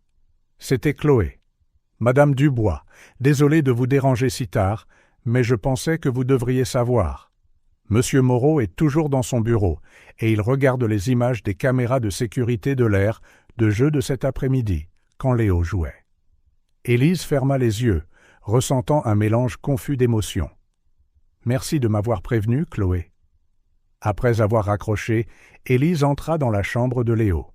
C'était Chloé. « Madame Dubois, désolé de vous déranger si tard, mais je pensais que vous devriez savoir. Monsieur Moreau est toujours dans son bureau et il regarde les images des caméras de sécurité de l'air de jeu de cet après-midi, quand Léo jouait. » Élise ferma les yeux, ressentant un mélange confus d'émotions. « Merci de m'avoir prévenu, Chloé. » Après avoir raccroché, Élise entra dans la chambre de Léo.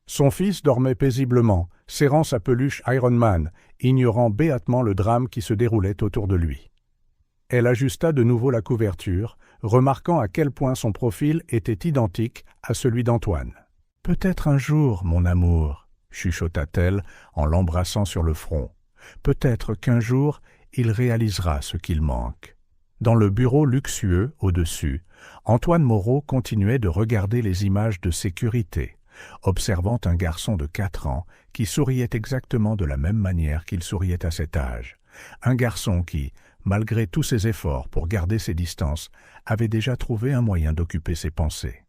Son fils dormait paisiblement, serrant sa peluche Iron Man, ignorant béatement le drame qui se déroulait autour de lui. Elle ajusta de nouveau la couverture, remarquant à quel point son profil était identique à celui d'Antoine. « Peut-être un jour, mon amour, » chuchota-t-elle en l'embrassant sur le front. « Peut-être qu'un jour, il réalisera ce qu'il manque. » Dans le bureau luxueux, au-dessus, Antoine Moreau continuait de regarder les images de sécurité, observant un garçon de 4 ans qui souriait exactement de la même manière qu'il souriait à cet âge. Un garçon qui, malgré tous ses efforts pour garder ses distances, avait déjà trouvé un moyen d'occuper ses pensées.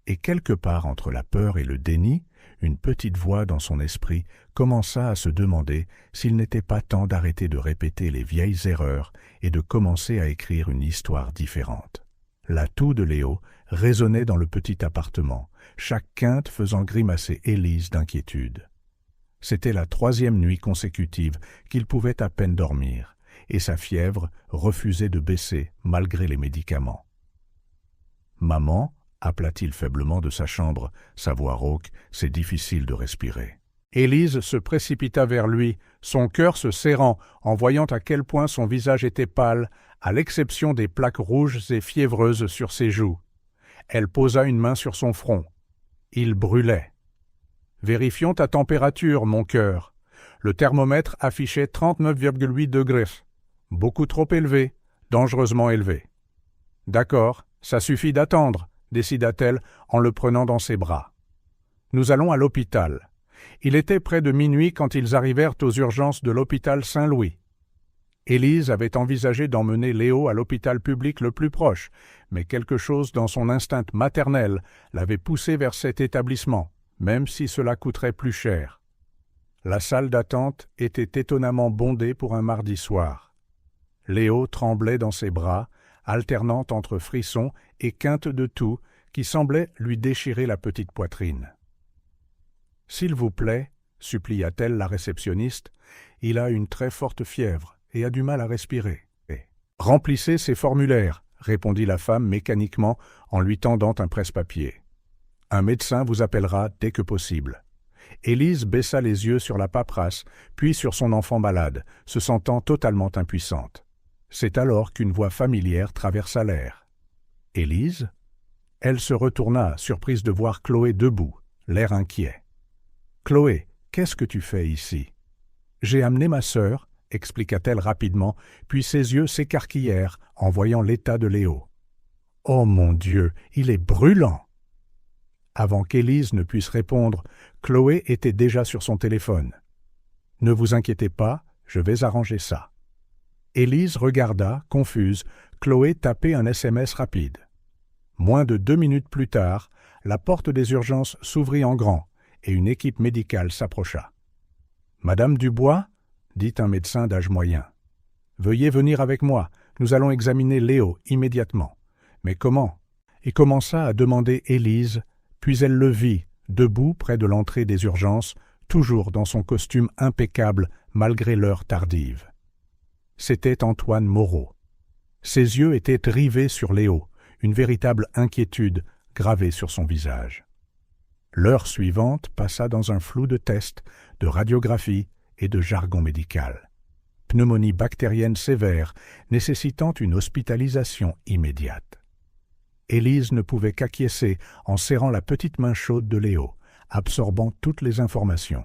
Et quelque part entre la peur et le déni, une petite voix dans son esprit commença à se demander s'il n'était pas temps d'arrêter de répéter les vieilles erreurs et de commencer à écrire une histoire différente. La toux de Léo résonnait dans le petit appartement, chaque quinte faisant grimacer Élise d'inquiétude. C'était la 3e nuit consécutive qu'il pouvait à peine dormir, et sa fièvre refusait de baisser malgré les médicaments. « Maman » appela-t-il faiblement de sa chambre, sa voix rauque, c'est difficile de respirer. Élise se précipita vers lui, son cœur se serrant en voyant à quel point son visage était pâle, à l'exception des plaques rouges et fiévreuses sur ses joues. Elle posa une main sur son front. Il brûlait. « Vérifions ta température, mon cœur. Le thermomètre affichait 39,8 degrés. Beaucoup trop élevé, dangereusement élevé. »« D'accord, ça suffit d'attendre, » décida-t-elle en le prenant dans ses bras. « Nous allons à l'hôpital. » Il était près de minuit quand ils arrivèrent aux urgences de l'hôpital Saint-Louis. Élise avait envisagé d'emmener Léo à l'hôpital public le plus proche, mais quelque chose dans son instinct maternel l'avait poussé vers cet établissement, même si cela coûterait plus cher. La salle d'attente était étonnamment bondée pour un mardi soir. Léo tremblait dans ses bras, alternant entre frissons et quintes de toux qui semblaient lui déchirer la petite poitrine. « S'il vous plaît, » supplia-t-elle la réceptionniste, « il a une très forte fièvre et a du mal à respirer. »« Remplissez ces formulaires, » répondit la femme mécaniquement en lui tendant un presse-papier. « Un médecin vous appellera dès que possible. » Élise baissa les yeux sur la paperasse, puis sur son enfant malade, se sentant totalement impuissante. C'est alors qu'une voix familière traversa l'air. « Élise ?» Elle se retourna, surprise de voir Chloé debout, l'air inquiet. « Chloé, qu'est-ce que tu fais ici ?»« J'ai amené ma sœur, » expliqua-t-elle rapidement, puis ses yeux s'écarquillèrent en voyant l'état de Léo. « Oh mon Dieu, il est brûlant !» Avant qu'Élise ne puisse répondre, Chloé était déjà sur son téléphone. « Ne vous inquiétez pas, je vais arranger ça. » Élise regarda, confuse, Chloé taper un SMS rapide. Moins de 2 minutes plus tard, la porte des urgences s'ouvrit en grand et une équipe médicale s'approcha. « Madame Dubois ?» dit un médecin d'âge moyen. « Veuillez venir avec moi, nous allons examiner Léo immédiatement. »« Mais comment ?» Et commença à demander Élise, puis elle le vit, debout près de l'entrée des urgences, toujours dans son costume impeccable malgré l'heure tardive. C'était Antoine Moreau. Ses yeux étaient rivés sur Léo, une véritable inquiétude gravée sur son visage. L'heure suivante passa dans un flou de tests, de radiographie et de jargon médical. Pneumonie bactérienne sévère, nécessitant une hospitalisation immédiate. Élise ne pouvait qu'acquiescer en serrant la petite main chaude de Léo, absorbant toutes les informations.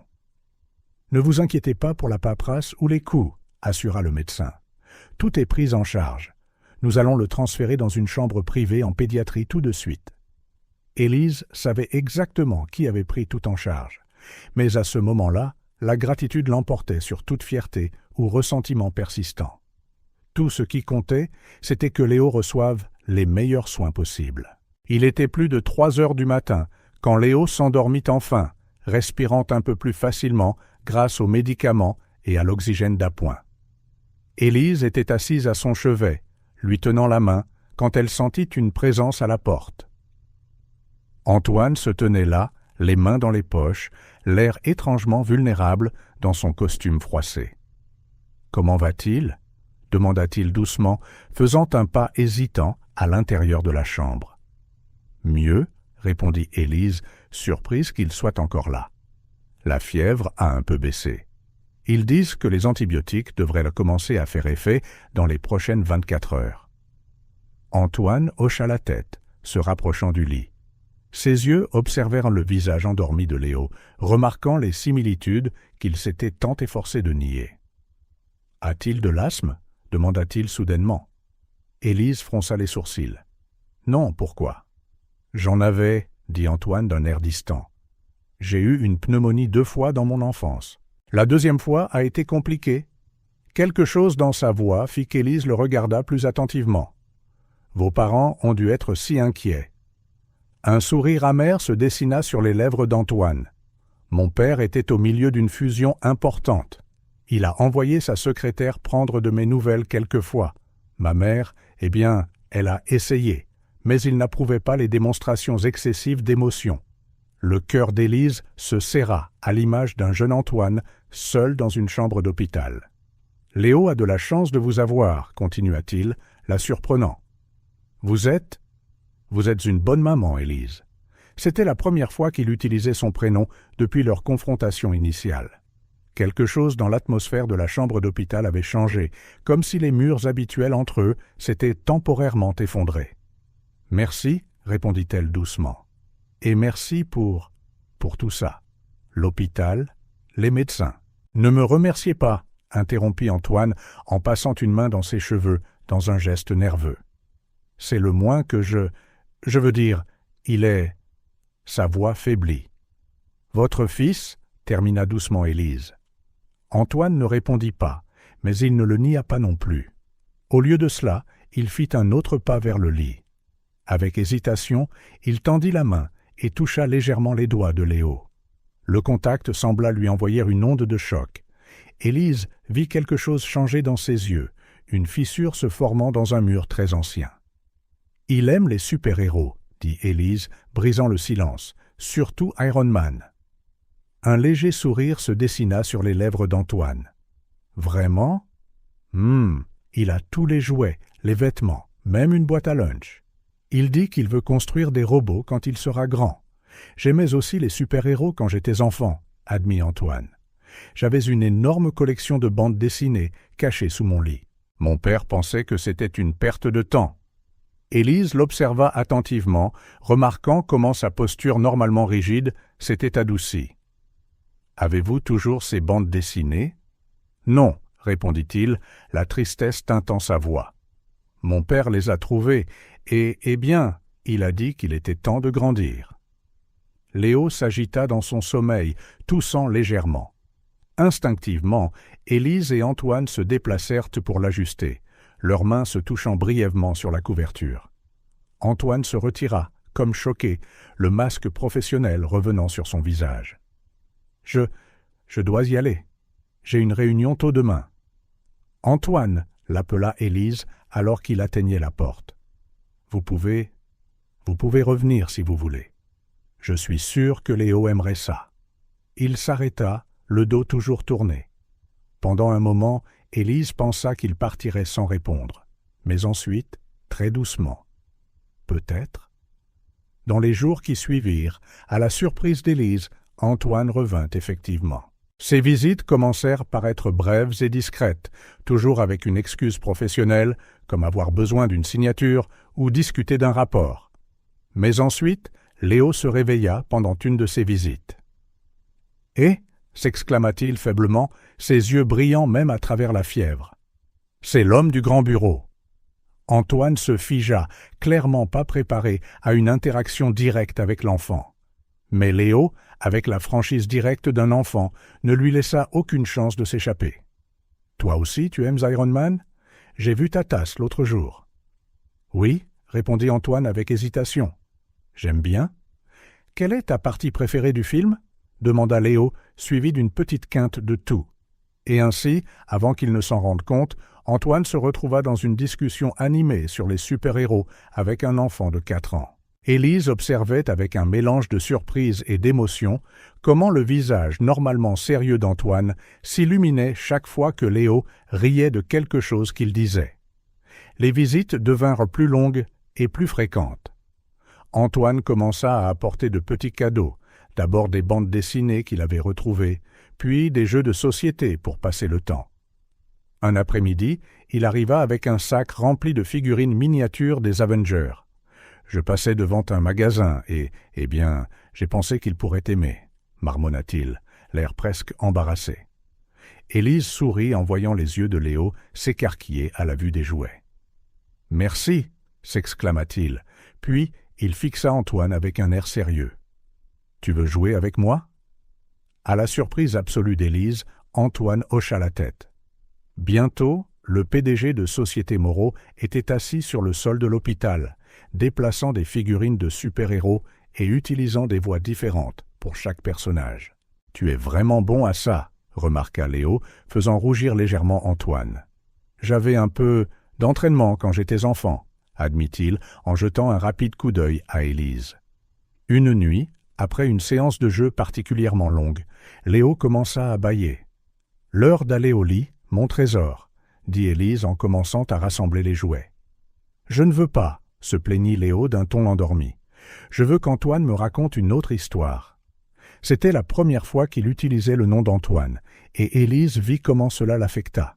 « Ne vous inquiétez pas pour la paperasse ou les coûts, » assura le médecin. « Tout est pris en charge. Nous allons le transférer dans une chambre privée en pédiatrie tout de suite. » Élise savait exactement qui avait pris tout en charge, mais à ce moment-là, la gratitude l'emportait sur toute fierté ou ressentiment persistant. Tout ce qui comptait, c'était que Léo reçoive les meilleurs soins possibles. Il était plus de 3 heures du matin quand Léo s'endormit enfin, respirant un peu plus facilement grâce aux médicaments et à l'oxygène d'appoint. Élise était assise à son chevet, lui tenant la main, quand elle sentit une présence à la porte. Antoine se tenait là, les mains dans les poches, l'air étrangement vulnérable dans son costume froissé. « Comment va-t-il » demanda-t-il doucement, faisant un pas hésitant à l'intérieur de la chambre. « Mieux » répondit Élise, surprise qu'il soit encore là. La fièvre a un peu baissé. Ils disent que les antibiotiques devraient commencer à faire effet dans les prochaines 24 heures. Antoine hocha la tête, se rapprochant du lit. Ses yeux observèrent le visage endormi de Léo, remarquant les similitudes qu'il s'était tant efforcé de nier. « A-t-il de l'asthme » demanda-t-il soudainement. Élise fronça les sourcils. « Non, pourquoi ?»« J'en avais, » dit Antoine d'un air distant. « J'ai eu une pneumonie 2 fois dans mon enfance. La 2e fois a été compliquée. » Quelque chose dans sa voix fit qu'Élise le regarda plus attentivement. « Vos parents ont dû être si inquiets. » Un sourire amer se dessina sur les lèvres d'Antoine. Mon père était au milieu d'une fusion importante. Il a envoyé sa secrétaire prendre de mes nouvelles quelquefois. Ma mère, eh bien, elle a essayé, mais il n'approuvait pas les démonstrations excessives d'émotion. Le cœur d'Élise se serra à l'image d'un jeune Antoine, seul dans une chambre d'hôpital. « Léo a de la chance de vous avoir, » continua-t-il, la surprenant. « Vous êtes une bonne maman, Élise. » C'était la première fois qu'il utilisait son prénom depuis leur confrontation initiale. Quelque chose dans l'atmosphère de la chambre d'hôpital avait changé, comme si les murs habituels entre eux s'étaient temporairement effondrés. « Merci, » répondit-elle doucement. « Et merci pour tout ça. L'hôpital, les médecins. »« Ne me remerciez pas, » interrompit Antoine en passant une main dans ses cheveux, dans un geste nerveux. « C'est le moins que je veux dire, il est... » Sa voix faiblit. « Votre fils » termina doucement Élise. Antoine ne répondit pas, mais il ne le nia pas non plus. Au lieu de cela, il fit un autre pas vers le lit. Avec hésitation, il tendit la main et toucha légèrement les doigts de Léo. Le contact sembla lui envoyer une onde de choc. Élise vit quelque chose changer dans ses yeux, une fissure se formant dans un mur très ancien. « Il aime les super-héros », dit Élise, brisant le silence, « surtout Iron Man. » Un léger sourire se dessina sur les lèvres d'Antoine. « Vraiment ? Il a tous les jouets, les vêtements, même une boîte à lunch. Il dit qu'il veut construire des robots quand il sera grand. J'aimais aussi les super-héros quand j'étais enfant, » admit Antoine. « J'avais une énorme collection de bandes dessinées cachées sous mon lit. Mon père pensait que c'était une perte de temps. » Élise l'observa attentivement, remarquant comment sa posture normalement rigide s'était adoucie. « Avez-vous toujours ces bandes dessinées ?»« Non, » répondit-il, la tristesse teintant sa voix. « Mon père les a trouvées, et, eh bien, il a dit qu'il était temps de grandir. » Léo s'agita dans son sommeil, toussant légèrement. Instinctivement, Élise et Antoine se déplacèrent pour l'ajuster, leurs mains se touchant brièvement sur la couverture. Antoine se retira, comme choqué, le masque professionnel revenant sur son visage. « Je dois y aller. J'ai une réunion tôt demain. »« Antoine » l'appela Élise alors qu'il atteignait la porte. « Vous pouvez revenir si vous voulez. » Je suis sûr que Léo aimerait ça. » Il s'arrêta, le dos toujours tourné. Pendant un moment, Élise pensa qu'il partirait sans répondre. Mais ensuite, très doucement. Peut-être. Dans les jours qui suivirent, à la surprise d'Élise, Antoine revint effectivement. Ses visites commencèrent par être brèves et discrètes, toujours avec une excuse professionnelle, comme avoir besoin d'une signature ou discuter d'un rapport. Mais ensuite, Léo se réveilla pendant une de ses visites. « Et » s'exclama-t-il faiblement, ses yeux brillant même à travers la fièvre. « C'est l'homme du grand bureau. » Antoine se figea, clairement pas préparé à une interaction directe avec l'enfant. Mais Léo, avec la franchise directe d'un enfant, ne lui laissa aucune chance de s'échapper. « Toi aussi, tu aimes Iron Man ? J'ai vu ta tasse l'autre jour. »« Oui, » répondit Antoine avec hésitation. « J'aime bien. »« Quelle est ta partie préférée du film ?» demanda Léo, suivi d'une petite quinte de tout. Et ainsi, avant qu'il ne s'en rende compte, Antoine se retrouva dans une discussion animée sur les super-héros avec un enfant de 4 ans. Élise observait avec un mélange de surprise et d'émotion comment le visage normalement sérieux d'Antoine s'illuminait chaque fois que Léo riait de quelque chose qu'il disait. Les visites devinrent plus longues et plus fréquentes. Antoine commença à apporter de petits cadeaux, d'abord des bandes dessinées qu'il avait retrouvées, puis des jeux de société pour passer le temps. Un après-midi, il arriva avec un sac rempli de figurines miniatures des Avengers. Je passais devant un magasin et, j'ai pensé qu'il pourrait aimer, marmonna-t-il, l'air presque embarrassé. Élise sourit en voyant les yeux de Léo s'écarquiller à la vue des jouets. « Merci » s'exclama-t-il, puis il fixa Antoine avec un air sérieux. « Tu veux jouer avec moi ?» À la surprise absolue d'Élise, Antoine hocha la tête. Bientôt, le PDG de Société Moreau était assis sur le sol de l'hôpital, déplaçant des figurines de super-héros et utilisant des voix différentes pour chaque personnage. « Tu es vraiment bon à ça », remarqua Léo, faisant rougir légèrement Antoine. « J'avais un peu d'entraînement quand j'étais enfant, » admit-il en jetant un rapide coup d'œil à Élise. Une nuit, après une séance de jeu particulièrement longue, Léo commença à bâiller. « L'heure d'aller au lit, mon trésor », dit Élise en commençant à rassembler les jouets. « Je ne veux pas », se plaignit Léo d'un ton endormi. « Je veux qu'Antoine me raconte une autre histoire. » C'était la première fois qu'il utilisait le nom d'Antoine, et Élise vit comment cela l'affecta.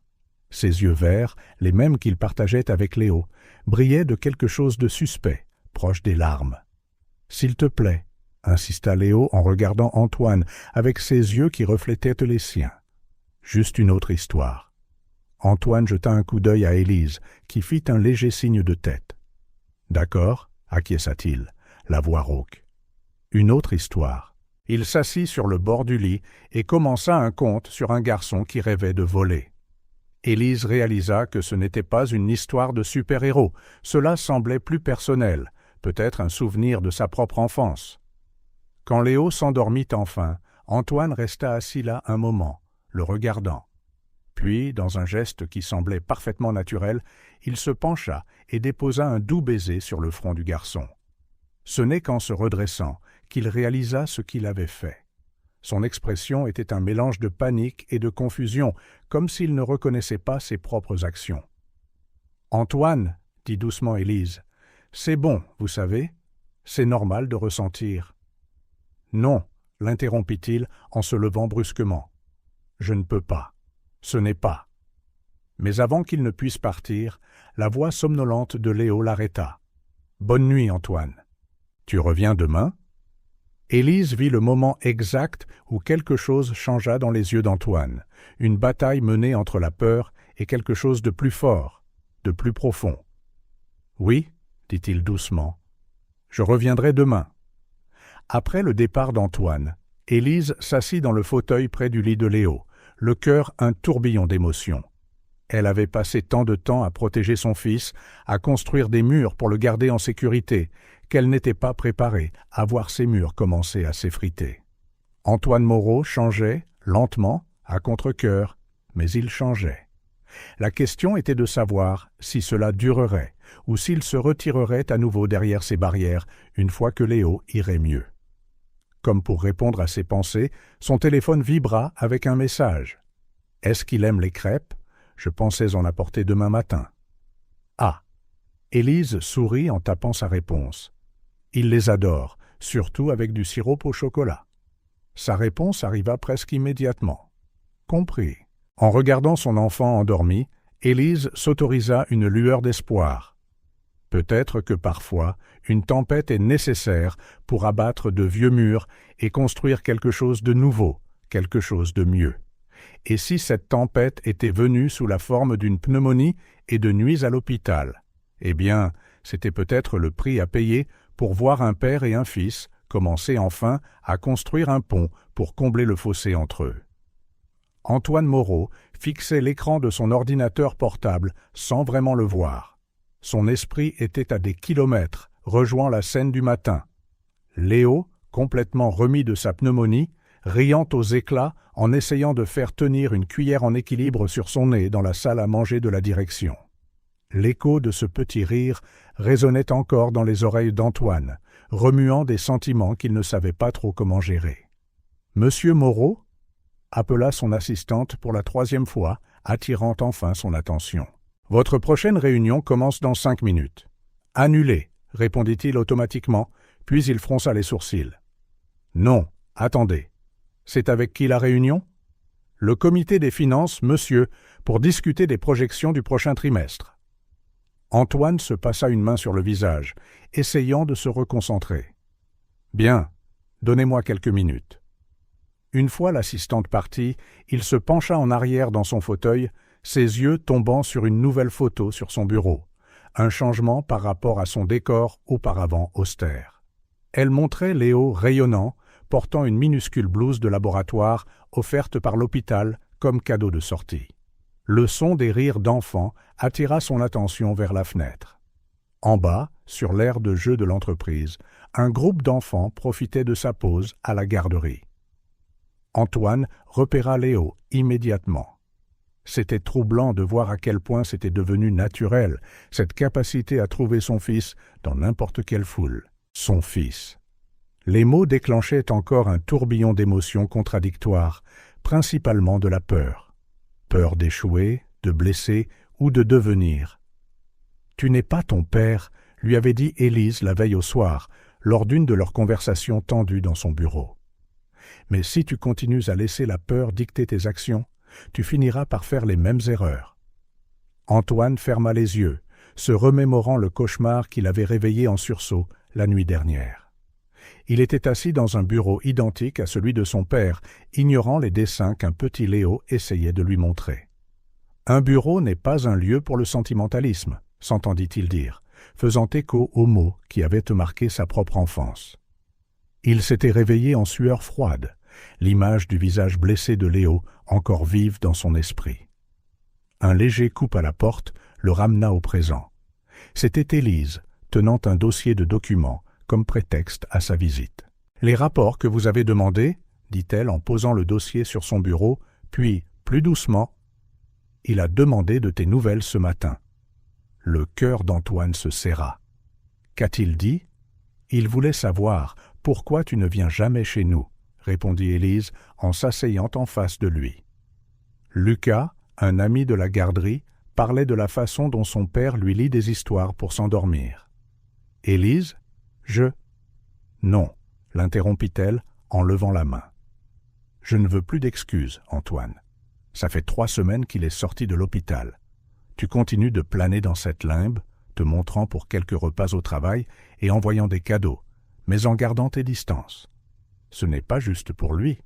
Ses yeux verts, les mêmes qu'il partageait avec Léo, brillaient de quelque chose de suspect, proche des larmes. « S'il te plaît, » insista Léo en regardant Antoine avec ses yeux qui reflétaient les siens. « Juste une autre histoire. » Antoine jeta un coup d'œil à Élise, qui fit un léger signe de tête. « D'accord, » acquiesça-t-il, la voix rauque. « Une autre histoire. » Il s'assit sur le bord du lit et commença un conte sur un garçon qui rêvait de voler. Élise réalisa que ce n'était pas une histoire de super-héros, cela semblait plus personnel, peut-être un souvenir de sa propre enfance. Quand Léo s'endormit enfin, Antoine resta assis là un moment, le regardant. Puis, dans un geste qui semblait parfaitement naturel, il se pencha et déposa un doux baiser sur le front du garçon. Ce n'est qu'en se redressant qu'il réalisa ce qu'il avait fait. Son expression était un mélange de panique et de confusion, comme s'il ne reconnaissait pas ses propres actions. « Antoine, » dit doucement Élise, « c'est bon, vous savez, c'est normal de ressentir. »« Non, » l'interrompit-il en se levant brusquement. « Je ne peux pas. Ce n'est pas. » Mais avant qu'il ne puisse partir, la voix somnolente de Léo l'arrêta. « Bonne nuit, Antoine. Tu reviens demain ?» Élise vit le moment exact où quelque chose changea dans les yeux d'Antoine, une bataille menée entre la peur et quelque chose de plus fort, de plus profond. « Oui, » dit-il doucement, « je reviendrai demain. » Après le départ d'Antoine, Élise s'assit dans le fauteuil près du lit de Léo, le cœur un tourbillon d'émotions. Elle avait passé tant de temps à protéger son fils, à construire des murs pour le garder en sécurité, qu'elle n'était pas préparée à voir ces murs commencer à s'effriter. Antoine Moreau changeait, lentement, à contre-cœur, mais il changeait. La question était de savoir si cela durerait, ou s'il se retirerait à nouveau derrière ces barrières une fois que Léo irait mieux. Comme pour répondre à ses pensées, son téléphone vibra avec un message. « Est-ce qu'il aime les crêpes? Je pensais en apporter demain matin. » Ah. Élise sourit en tapant sa réponse. Il les adore, surtout avec du sirop au chocolat. Sa réponse arriva presque immédiatement. Compris. En regardant son enfant endormi, Élise s'autorisa une lueur d'espoir. Peut-être que parfois, une tempête est nécessaire pour abattre de vieux murs et construire quelque chose de nouveau, quelque chose de mieux. Et si cette tempête était venue sous la forme d'une pneumonie et de nuits à l'hôpital? Eh bien, c'était peut-être le prix à payer pour voir un père et un fils commencer enfin à construire un pont pour combler le fossé entre eux. Antoine Moreau fixait l'écran de son ordinateur portable sans vraiment le voir. Son esprit était à des kilomètres, rejoint la scène du matin. Léo, complètement remis de sa pneumonie, riant aux éclats en essayant de faire tenir une cuillère en équilibre sur son nez dans la salle à manger de la direction. L'écho de ce petit rire résonnait encore dans les oreilles d'Antoine, remuant des sentiments qu'il ne savait pas trop comment gérer. « Monsieur Moreau » appela son assistante pour la 3e fois, attirant enfin son attention. « Votre prochaine réunion commence dans 5 minutes. »« Annulé » répondit-il automatiquement, puis il fronça les sourcils. « Non, attendez. C'est avec qui la réunion ? » ?»« Le comité des finances, monsieur, pour discuter des projections du prochain trimestre. » Antoine se passa une main sur le visage, essayant de se reconcentrer. « Bien, donnez-moi quelques minutes. » Une fois l'assistante partie, il se pencha en arrière dans son fauteuil, ses yeux tombant sur une nouvelle photo sur son bureau, un changement par rapport à son décor auparavant austère. Elle montrait Léo rayonnant, portant une minuscule blouse de laboratoire offerte par l'hôpital comme cadeau de sortie. Le son des rires d'enfants attira son attention vers la fenêtre. En bas, sur l'aire de jeu de l'entreprise, un groupe d'enfants profitait de sa pause à la garderie. Antoine repéra Léo immédiatement. C'était troublant de voir à quel point c'était devenu naturel, cette capacité à trouver son fils dans n'importe quelle foule. Son fils. Les mots déclenchaient encore un tourbillon d'émotions contradictoires, principalement de la peur. Peur d'échouer, de blesser ou de devenir. « Tu n'es pas ton père », lui avait dit Élise la veille au soir, lors d'une de leurs conversations tendues dans son bureau. Mais si tu continues à laisser la peur dicter tes actions, tu finiras par faire les mêmes erreurs. Antoine ferma les yeux, se remémorant le cauchemar qu'il avait réveillé en sursaut la nuit dernière. Il était assis dans un bureau identique à celui de son père, ignorant les dessins qu'un petit Léo essayait de lui montrer. « Un bureau n'est pas un lieu pour le sentimentalisme », s'entendit-il dire, faisant écho aux mots qui avaient marqué sa propre enfance. Il s'était réveillé en sueur froide, l'image du visage blessé de Léo encore vive dans son esprit. Un léger coup à la porte le ramena au présent. C'était Élise, tenant un dossier de documents comme prétexte à sa visite. « Les rapports que vous avez demandés, » dit-elle en posant le dossier sur son bureau, puis, plus doucement, « Il a demandé de tes nouvelles ce matin. » Le cœur d'Antoine se serra. « Qu'a-t-il dit ? » ?»« Il voulait savoir pourquoi tu ne viens jamais chez nous, » répondit Élise en s'asseyant en face de lui. Lucas, un ami de la garderie, parlait de la façon dont son père lui lit des histoires pour s'endormir. « Élise, je... » »« Non, » l'interrompit-elle en levant la main. « Je ne veux plus d'excuses, Antoine. Ça fait 3 semaines qu'il est sorti de l'hôpital. Tu continues de planer dans cette limbe, te montrant pour quelques repas au travail et envoyant des cadeaux, mais en gardant tes distances. Ce n'est pas juste pour lui.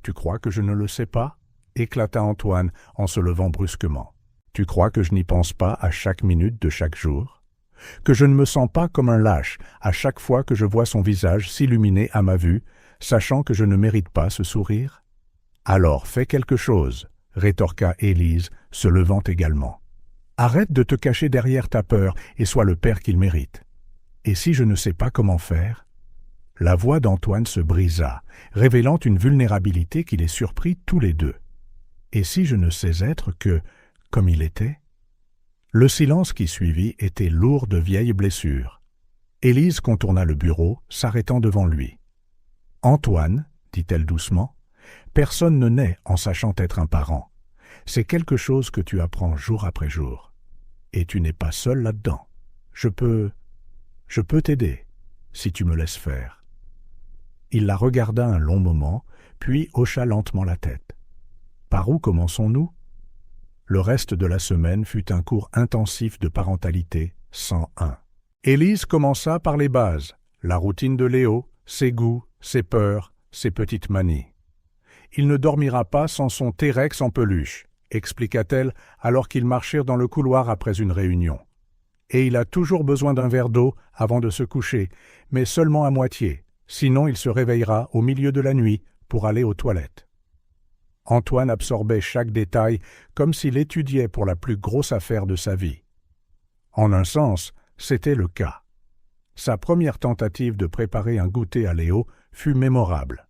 Tu crois que je ne le sais pas ? » éclata Antoine en se levant brusquement. « Tu crois que je n'y pense pas à chaque minute de chaque jour ? Que je ne me sens pas comme un lâche à chaque fois que je vois son visage s'illuminer à ma vue, sachant que je ne mérite pas ce sourire ? Alors fais quelque chose, » rétorqua Élise, se levant également. « Arrête de te cacher derrière ta peur et sois le père qu'il mérite. Et si je ne sais pas comment faire ?» La voix d'Antoine se brisa, révélant une vulnérabilité qui les surprit tous les deux. Et si je ne sais être que, comme il était ? Le silence qui suivit était lourd de vieilles blessures. Élise contourna le bureau, s'arrêtant devant lui. Antoine, dit-elle doucement, personne ne naît en sachant être un parent. C'est quelque chose que tu apprends jour après jour. Et tu n'es pas seul là-dedans. Je peux t'aider, si tu me laisses faire. Il la regarda un long moment, puis hocha lentement la tête. Par où commençons-nous? Le reste de la semaine fut un cours intensif de parentalité 101. Élise commença par les bases, la routine de Léo, ses goûts, ses peurs, ses petites manies. Il ne dormira pas sans son T-Rex en peluche, expliqua-t-elle alors qu'ils marchèrent dans le couloir après une réunion. Et il a toujours besoin d'un verre d'eau avant de se coucher, mais seulement à moitié, sinon il se réveillera au milieu de la nuit pour aller aux toilettes. Antoine absorbait chaque détail comme s'il étudiait pour la plus grosse affaire de sa vie. En un sens, c'était le cas. Sa première tentative de préparer un goûter à Léo fut mémorable.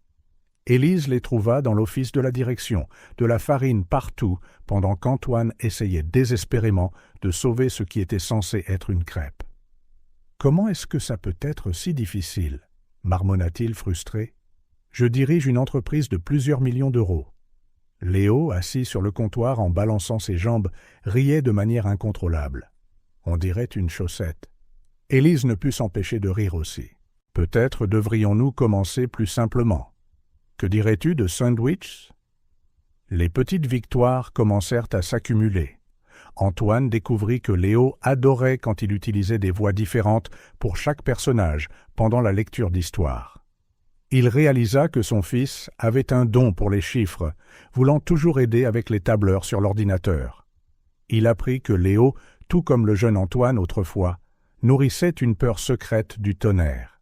Élise les trouva dans l'office de la direction, de la farine partout, pendant qu'Antoine essayait désespérément de sauver ce qui était censé être une crêpe. « Comment est-ce que ça peut être si difficile » marmonna-t-il frustré. « Je dirige une entreprise de plusieurs millions d'euros. » Léo, assis sur le comptoir en balançant ses jambes, riait de manière incontrôlable. On dirait une chaussette. Élise ne put s'empêcher de rire aussi. « Peut-être devrions-nous commencer plus simplement. Que dirais-tu de sandwich ?» Les petites victoires commencèrent à s'accumuler. Antoine découvrit que Léo adorait quand il utilisait des voix différentes pour chaque personnage pendant la lecture d'histoire. Il réalisa que son fils avait un don pour les chiffres, voulant toujours aider avec les tableurs sur l'ordinateur. Il apprit que Léo, tout comme le jeune Antoine autrefois, nourrissait une peur secrète du tonnerre.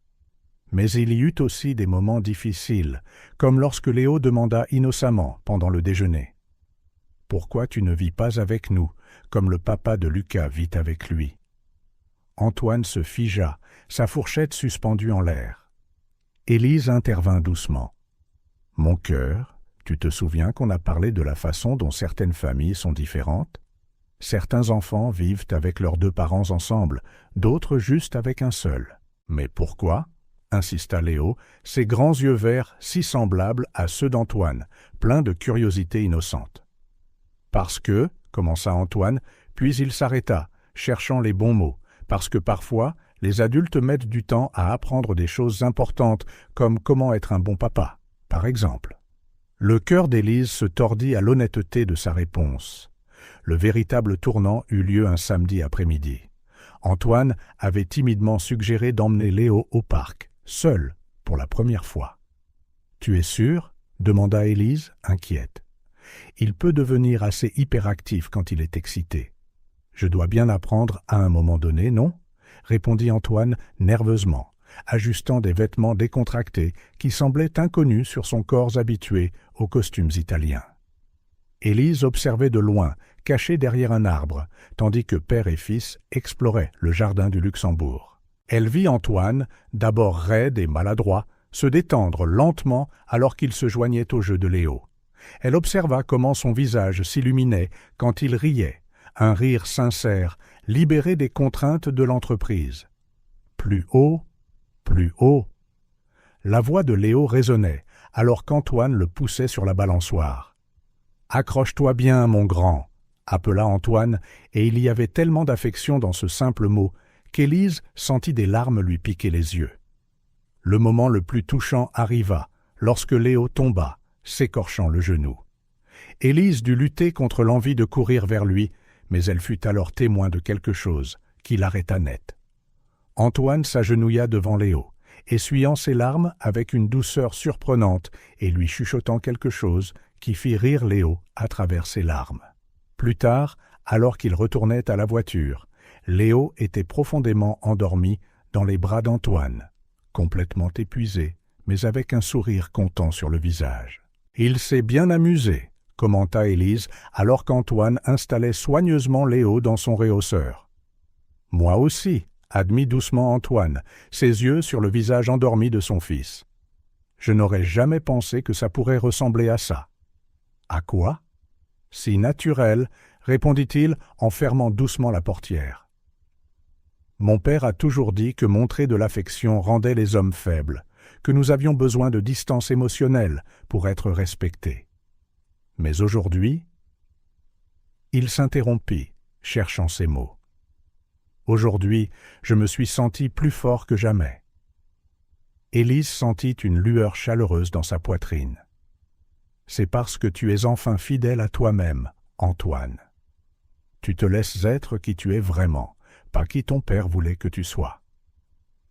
Mais il y eut aussi des moments difficiles, comme lorsque Léo demanda innocemment pendant le déjeuner. « Pourquoi tu ne vis pas avec nous, comme le papa de Lucas vit avec lui ?» Antoine se figea, sa fourchette suspendue en l'air. Élise intervint doucement. « Mon cœur, tu te souviens qu'on a parlé de la façon dont certaines familles sont différentes? Certains enfants vivent avec leurs deux parents ensemble, d'autres juste avec un seul. Mais pourquoi ?» insista Léo, ses grands yeux verts si semblables à ceux d'Antoine, pleins de curiosité innocente. « Parce que, » commença Antoine, puis il s'arrêta, cherchant les bons mots, parce que parfois, les adultes mettent du temps à apprendre des choses importantes, comme comment être un bon papa, par exemple. Le cœur d'Élise se tordit à l'honnêteté de sa réponse. Le véritable tournant eut lieu un samedi après-midi. Antoine avait timidement suggéré d'emmener Léo au parc, seul, pour la première fois. « Tu es sûr ?» demanda Élise, inquiète. « Il peut devenir assez hyperactif quand il est excité. Je dois bien apprendre à un moment donné, non ?» répondit Antoine nerveusement, ajustant des vêtements décontractés qui semblaient inconnus sur son corps habitué aux costumes italiens. Élise observait de loin, cachée derrière un arbre, tandis que père et fils exploraient le jardin du Luxembourg. Elle vit Antoine, d'abord raide et maladroit, se détendre lentement alors qu'il se joignait au jeu de Léo. Elle observa comment son visage s'illuminait quand il riait, un rire sincère, libéré des contraintes de l'entreprise. Plus haut, plus haut. La voix de Léo résonnait, alors qu'Antoine le poussait sur la balançoire. « Accroche-toi bien, mon grand !» appela Antoine, et il y avait tellement d'affection dans ce simple mot qu'Élise sentit des larmes lui piquer les yeux. Le moment le plus touchant arriva, lorsque Léo tomba, s'écorchant le genou. Élise dut lutter contre l'envie de courir vers lui, mais elle fut alors témoin de quelque chose qui l'arrêta net. Antoine s'agenouilla devant Léo, essuyant ses larmes avec une douceur surprenante et lui chuchotant quelque chose qui fit rire Léo à travers ses larmes. Plus tard, alors qu'il retournait à la voiture, Léo était profondément endormi dans les bras d'Antoine, complètement épuisé, mais avec un sourire content sur le visage. « Il s'est bien amusé », commenta Élise, alors qu'Antoine installait soigneusement Léo dans son réhausseur. « Moi aussi », admit doucement Antoine, ses yeux sur le visage endormi de son fils. « Je n'aurais jamais pensé que ça pourrait ressembler à ça. »« À quoi ?»« Si naturel », répondit-il en fermant doucement la portière. « Mon père a toujours dit que montrer de l'affection rendait les hommes faibles. que nous avions besoin de distance émotionnelle pour être respectés. Mais aujourd'hui, il s'interrompit, cherchant ses mots. Aujourd'hui, je me suis senti plus fort que jamais. Élise sentit une lueur chaleureuse dans sa poitrine. C'est parce que tu es enfin fidèle à toi-même, Antoine. Tu te laisses être qui tu es vraiment, pas qui ton père voulait que tu sois.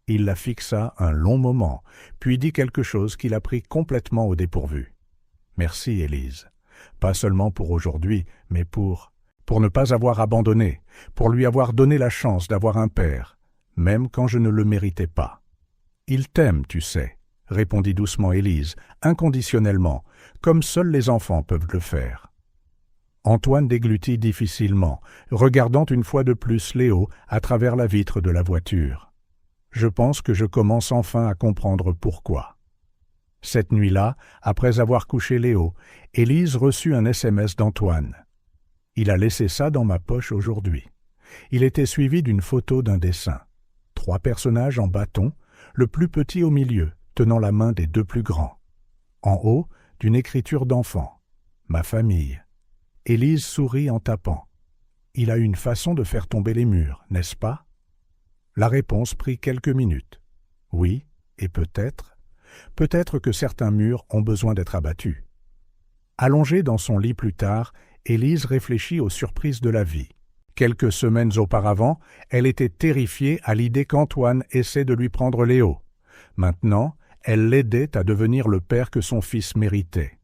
Il la fixa un long moment, puis dit quelque chose qui l'a pris complètement au dépourvu. Merci, Élise. Pas seulement pour aujourd'hui, mais pour ne pas avoir abandonné, pour lui avoir donné la chance d'avoir un père, même quand je ne le méritais pas. Il t'aime, tu sais, répondit doucement Élise, inconditionnellement, comme seuls les enfants peuvent le faire. Antoine déglutit difficilement, regardant une fois de plus Léo à travers la vitre de la voiture. Je pense que je commence enfin à comprendre pourquoi. Cette nuit-là, après avoir couché Léo, Élise reçut un SMS d'Antoine. Il a laissé ça dans ma poche aujourd'hui. Il était suivi d'une photo d'un dessin. 3 personnages en bâton, le plus petit au milieu, tenant la main des 2 plus grands. En haut, d'une écriture d'enfant. Ma famille. Élise sourit en tapant. Il a une façon de faire tomber les murs, n'est-ce pas? La réponse prit quelques minutes. Oui, et peut-être que certains murs ont besoin d'être abattus. Allongée dans son lit plus tard, Élise réfléchit aux surprises de la vie. Quelques semaines auparavant, elle était terrifiée à l'idée qu'Antoine essaie de lui prendre Léo. Maintenant, elle l'aidait à devenir le père que son fils méritait.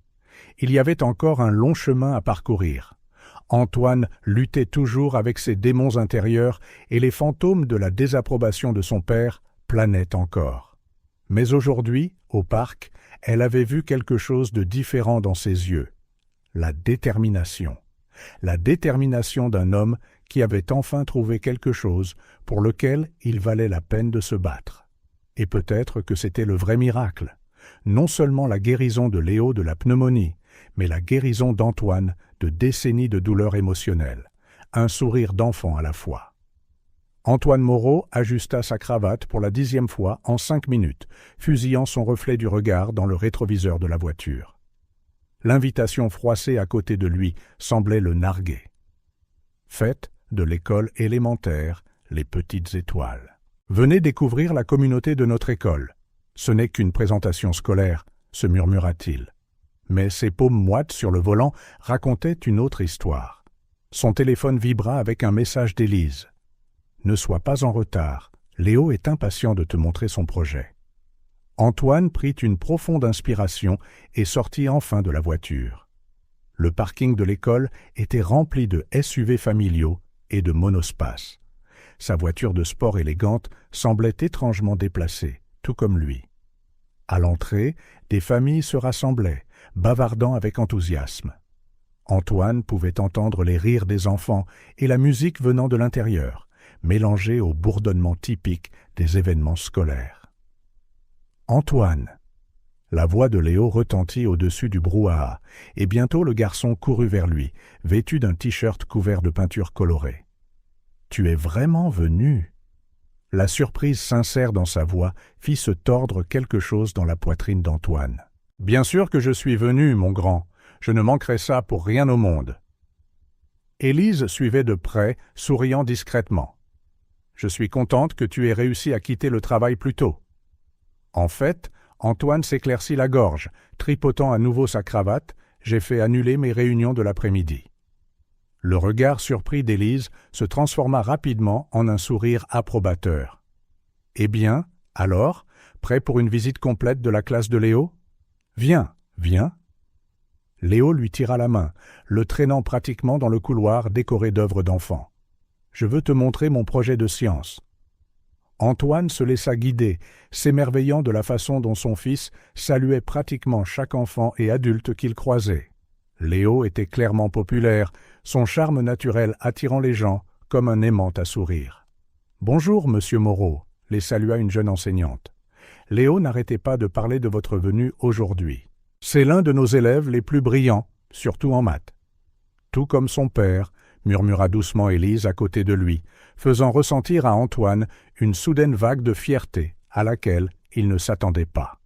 Il y avait encore un long chemin à parcourir. Antoine luttait toujours avec ses démons intérieurs et les fantômes de la désapprobation de son père planaient encore. Mais aujourd'hui, au parc, elle avait vu quelque chose de différent dans ses yeux. La détermination. La détermination d'un homme qui avait enfin trouvé quelque chose pour lequel il valait la peine de se battre. Et peut-être que c'était le vrai miracle. Non seulement la guérison de Léo de la pneumonie, mais la guérison d'Antoine de décennies de douleurs émotionnelles. Un sourire d'enfant à la fois. Antoine Moreau ajusta sa cravate pour la 10e fois en 5 minutes, fusillant son reflet du regard dans le rétroviseur de la voiture. L'invitation froissée à côté de lui semblait le narguer. Fête de l'école élémentaire, les petites étoiles. Venez découvrir la communauté de notre école. Ce n'est qu'une présentation scolaire, se murmura-t-il. Mais ses paumes moites sur le volant racontaient une autre histoire. Son téléphone vibra avec un message d'Élise. « Ne sois pas en retard, Léo est impatient de te montrer son projet. » Antoine prit une profonde inspiration et sortit enfin de la voiture. Le parking de l'école était rempli de SUV familiaux et de monospaces. Sa voiture de sport élégante semblait étrangement déplacée, tout comme lui. À l'entrée, des familles se rassemblaient, bavardant avec enthousiasme. Antoine pouvait entendre les rires des enfants et la musique venant de l'intérieur, mélangée au bourdonnement typique des événements scolaires. « Antoine !» La voix de Léo retentit au-dessus du brouhaha, et bientôt le garçon courut vers lui, vêtu d'un t-shirt couvert de peinture colorée. « Tu es vraiment venu ?» La surprise sincère dans sa voix fit se tordre quelque chose dans la poitrine d'Antoine. « Bien sûr que je suis venu, mon grand. Je ne manquerai ça pour rien au monde. » Élise suivait de près, souriant discrètement. « Je suis contente que tu aies réussi à quitter le travail plus tôt. » En fait, Antoine s'éclaircit la gorge, tripotant à nouveau sa cravate. J'ai fait annuler mes réunions de l'après-midi. Le regard surpris d'Élise se transforma rapidement en un sourire approbateur. « Eh bien, alors, prêt pour une visite complète de la classe de Léo ? Viens, viens. » Léo lui tira la main, le traînant pratiquement dans le couloir décoré d'œuvres d'enfants. « Je veux te montrer mon projet de science. » Antoine se laissa guider, s'émerveillant de la façon dont son fils saluait pratiquement chaque enfant et adulte qu'il croisait. Léo était clairement populaire, son charme naturel attirant les gens comme un aimant à sourire. « Bonjour, monsieur Moreau », les salua une jeune enseignante. « Léo n'arrêtait pas de parler de votre venue aujourd'hui. C'est l'un de nos élèves les plus brillants, surtout en maths. »« Tout comme son père », murmura doucement Élise à côté de lui, faisant ressentir à Antoine une soudaine vague de fierté à laquelle il ne s'attendait pas.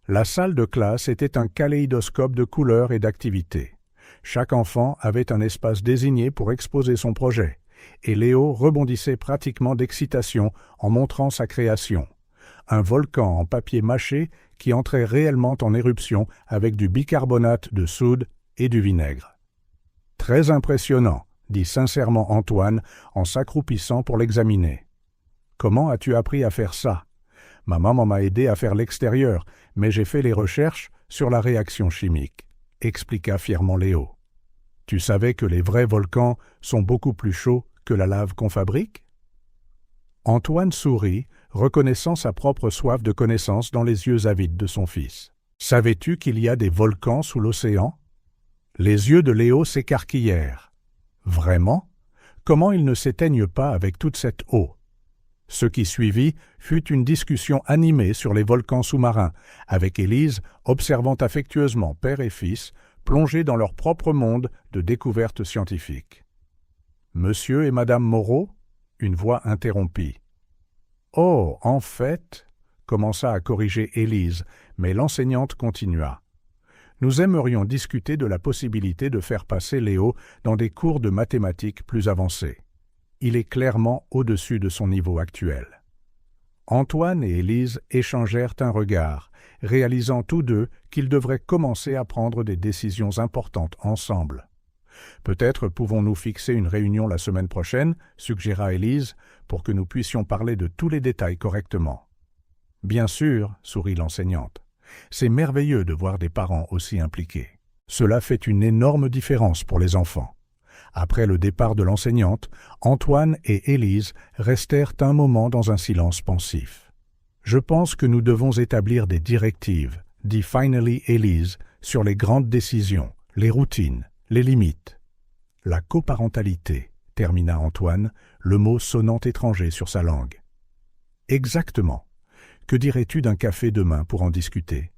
La salle de classe était un kaléidoscope de couleurs et d'activités. Chaque enfant avait un espace désigné pour exposer son projet, et Léo rebondissait pratiquement d'excitation en montrant sa création. Un volcan en papier mâché qui entrait réellement en éruption avec du bicarbonate de soude et du vinaigre. « Très impressionnant », dit sincèrement Antoine en s'accroupissant pour l'examiner. « Comment as-tu appris à faire ça ? Ma maman m'a aidé à faire l'extérieur, mais j'ai fait les recherches sur la réaction chimique, » expliqua fièrement Léo. « Tu savais que les vrais volcans sont beaucoup plus chauds que la lave qu'on fabrique ?» Antoine sourit, reconnaissant sa propre soif de connaissance dans les yeux avides de son fils. « Savais-tu qu'il y a des volcans sous l'océan ?» Les yeux de Léo s'écarquillèrent. « Vraiment ? Comment ils ne s'éteignent pas avec toute cette eau ?» Ce qui suivit fut une discussion animée sur les volcans sous-marins, avec Élise observant affectueusement père et fils, plongés dans leur propre monde de découvertes scientifiques. « Monsieur et Madame Moreau ?» Une voix interrompit. « Oh, en fait » commença à corriger Élise, mais l'enseignante continua. « Nous aimerions discuter de la possibilité de faire passer Léo dans des cours de mathématiques plus avancés. Il est clairement au-dessus de son niveau actuel. » Antoine et Élise échangèrent un regard, réalisant tous deux qu'ils devraient commencer à prendre des décisions importantes ensemble. « Peut-être pouvons-nous fixer une réunion la semaine prochaine, » suggéra Élise, « pour que nous puissions parler de tous les détails correctement. »« Bien sûr, » sourit l'enseignante. « C'est merveilleux de voir des parents aussi impliqués. Cela fait une énorme différence pour les enfants. » Après le départ de l'enseignante, Antoine et Élise restèrent un moment dans un silence pensif. « Je pense que nous devons établir des directives, » dit finally Élise, « sur les grandes décisions, les routines, les limites. »« La coparentalité, » termina Antoine, le mot sonnant étranger sur sa langue. « Exactement. Que dirais-tu d'un café demain pour en discuter ?»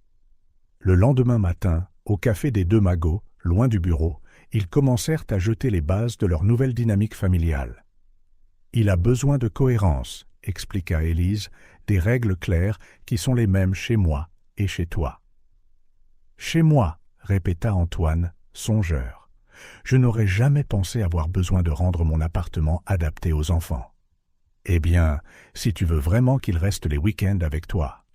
Le lendemain matin, au café des Deux Magots, loin du bureau, ils commencèrent à jeter les bases de leur nouvelle dynamique familiale. « Il a besoin de cohérence, » expliqua Élise, « des règles claires qui sont les mêmes chez moi et chez toi. »« Chez moi, » répéta Antoine, songeur. « Je n'aurais jamais pensé avoir besoin de rendre mon appartement adapté aux enfants. »« Eh bien, si tu veux vraiment qu'ils restent les week-ends avec toi. »«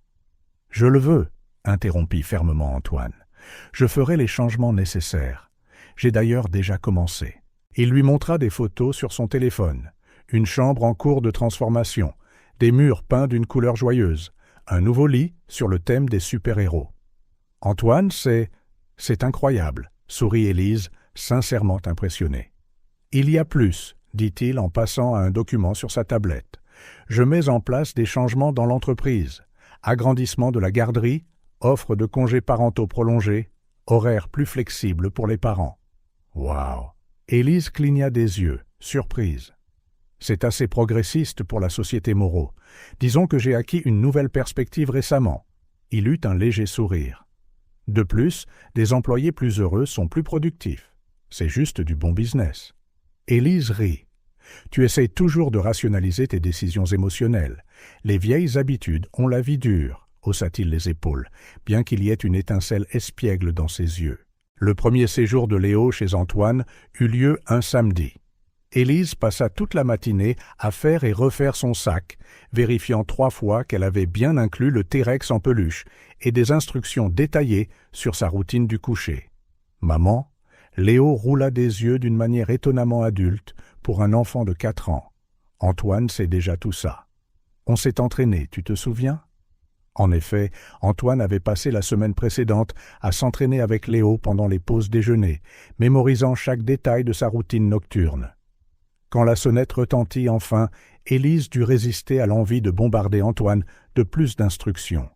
Je le veux, » interrompit fermement Antoine. « Je ferai les changements nécessaires. J'ai d'ailleurs déjà commencé. » Il lui montra des photos sur son téléphone, une chambre en cours de transformation, des murs peints d'une couleur joyeuse, un nouveau lit sur le thème des super-héros. « Antoine, c'est incroyable, » sourit Élise, sincèrement impressionnée. « Il y a plus, » dit-il en passant à un document sur sa tablette. « Je mets en place des changements dans l'entreprise, agrandissement de la garderie, offre de congés parentaux prolongés, horaires plus flexibles pour les parents. » Waouh! Élise cligna des yeux, surprise. « C'est assez progressiste pour la société Moreau. Disons que j'ai acquis une nouvelle perspective récemment. » Il eut un léger sourire. « De plus, des employés plus heureux sont plus productifs. C'est juste du bon business. » Élise rit. « Tu essayes toujours de rationaliser tes décisions émotionnelles. Les vieilles habitudes ont la vie dure, » haussa-t-il les épaules, bien qu'il y ait une étincelle espiègle dans ses yeux. Le premier séjour de Léo chez Antoine eut lieu un samedi. Élise passa toute la matinée à faire et refaire son sac, vérifiant 3 fois qu'elle avait bien inclus le T-Rex en peluche et des instructions détaillées sur sa routine du coucher. « Maman ?» Léo roula des yeux d'une manière étonnamment adulte pour un enfant de 4 ans. « Antoine sait déjà tout ça. On s'est entraîné, tu te souviens ?» En effet, Antoine avait passé la semaine précédente à s'entraîner avec Léo pendant les pauses déjeuner, mémorisant chaque détail de sa routine nocturne. Quand la sonnette retentit enfin, Élise dut résister à l'envie de bombarder Antoine de plus d'instructions.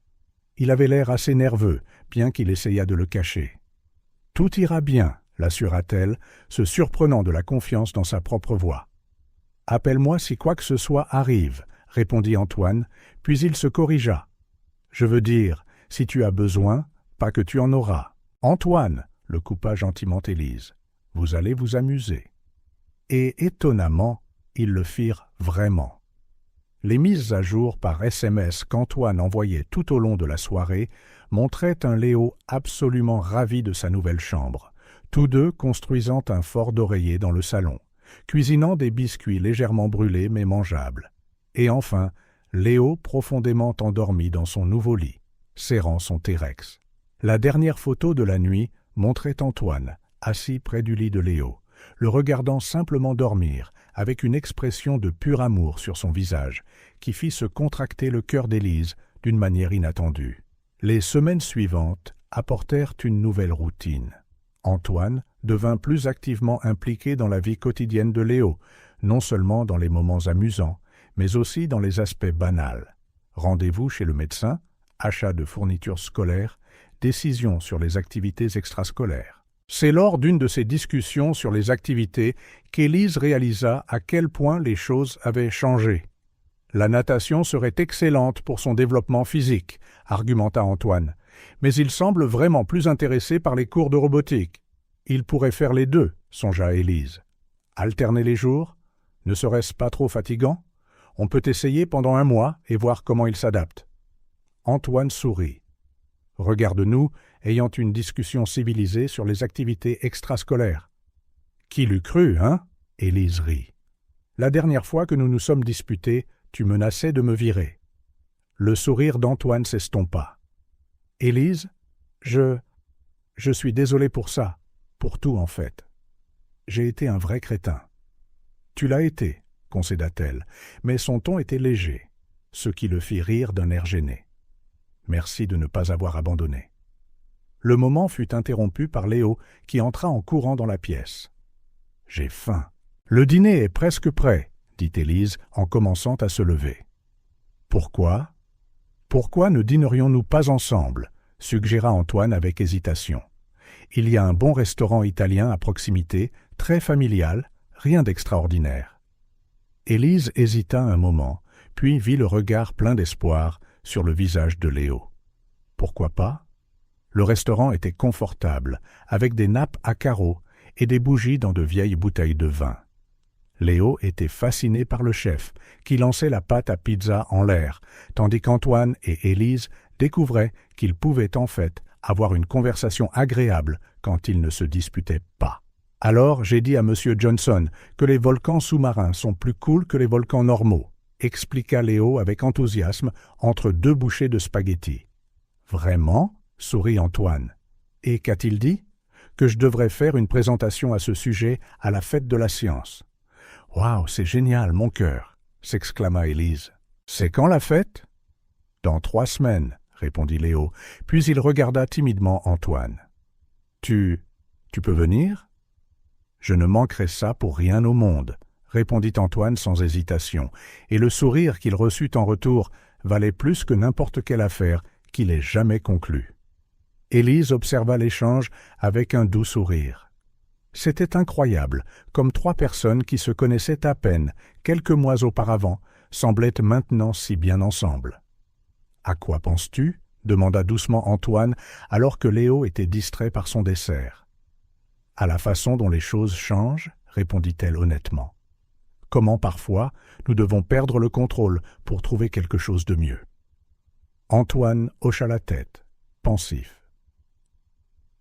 Il avait l'air assez nerveux, bien qu'il essayât de le cacher. « Tout ira bien, » l'assura-t-elle, se surprenant de la confiance dans sa propre voix. « Appelle-moi si quoi que ce soit arrive, » répondit Antoine, puis il se corrigea. « Je veux dire, si tu as besoin, pas que tu en auras. »« Antoine !» le coupa gentiment Élise. « Vous allez vous amuser. » Et étonnamment, ils le firent vraiment. Les mises à jour par SMS qu'Antoine envoyait tout au long de la soirée montraient un Léo absolument ravi de sa nouvelle chambre, tous deux construisant un fort d'oreiller dans le salon, cuisinant des biscuits légèrement brûlés mais mangeables. Et enfin, Léo profondément endormi dans son nouveau lit, serrant son T-Rex. La dernière photo de la nuit montrait Antoine, assis près du lit de Léo, le regardant simplement dormir, avec une expression de pur amour sur son visage, qui fit se contracter le cœur d'Élise d'une manière inattendue. Les semaines suivantes apportèrent une nouvelle routine. Antoine devint plus activement impliqué dans la vie quotidienne de Léo, non seulement dans les moments amusants, mais aussi dans les aspects banals. Rendez-vous chez le médecin, achat de fournitures scolaires, décisions sur les activités extrascolaires. C'est lors d'une de ces discussions sur les activités qu'Élise réalisa à quel point les choses avaient changé. La natation serait excellente pour son développement physique, argumenta Antoine, mais il semble vraiment plus intéressé par les cours de robotique. Il pourrait faire les deux, songea Élise. Alterner les jours? Ne serait-ce pas trop fatigant? On peut essayer pendant 1 mois et voir comment il s'adapte. Antoine sourit. Regarde-nous ayant une discussion civilisée sur les activités extrascolaires. Qui l'eût cru, hein? Élise rit. La dernière fois que nous nous sommes disputés, tu menaçais de me virer. Le sourire d'Antoine s'estompa. Élise, je suis désolé pour ça, pour tout en fait. J'ai été un vrai crétin. Tu l'as été, concéda-t-elle, mais son ton était léger, ce qui le fit rire d'un air gêné. Merci de ne pas avoir abandonné. Le moment fut interrompu par Léo, qui entra en courant dans la pièce. J'ai faim. Le dîner est presque prêt, dit Élise en commençant à se lever. Pourquoi? Pourquoi ne dînerions-nous pas ensemble? Suggéra Antoine avec hésitation. Il y a un bon restaurant italien à proximité, très familial, rien d'extraordinaire. Élise hésita un moment, puis vit le regard plein d'espoir sur le visage de Léo. Pourquoi pas? Le restaurant était confortable, avec des nappes à carreaux et des bougies dans de vieilles bouteilles de vin. Léo était fasciné par le chef, qui lançait la pâte à pizza en l'air, tandis qu'Antoine et Élise découvraient qu'ils pouvaient en fait avoir une conversation agréable quand ils ne se disputaient pas. Alors j'ai dit à M. Johnson que les volcans sous-marins sont plus cool que les volcans normaux, expliqua Léo avec enthousiasme entre 2 bouchées de spaghettis. Vraiment? Sourit Antoine. Et qu'a-t-il dit? Que je devrais faire une présentation à ce sujet à la fête de la science. Waouh, c'est génial, mon cœur, s'exclama Élise. C'est quand la fête? Dans 3 semaines, répondit Léo, puis il regarda timidement Antoine. Tu peux venir? Je ne manquerai ça pour rien au monde, répondit Antoine sans hésitation, et le sourire qu'il reçut en retour valait plus que n'importe quelle affaire qu'il ait jamais conclue. Élise observa l'échange avec un doux sourire. C'était incroyable, comme 3 personnes qui se connaissaient à peine quelques mois auparavant semblaient maintenant si bien ensemble. « À quoi penses-tu » demanda doucement Antoine alors que Léo était distrait par son dessert. « À la façon dont les choses changent, répondit-elle honnêtement. Comment parfois nous devons perdre le contrôle pour trouver quelque chose de mieux. Antoine hocha la tête, pensif.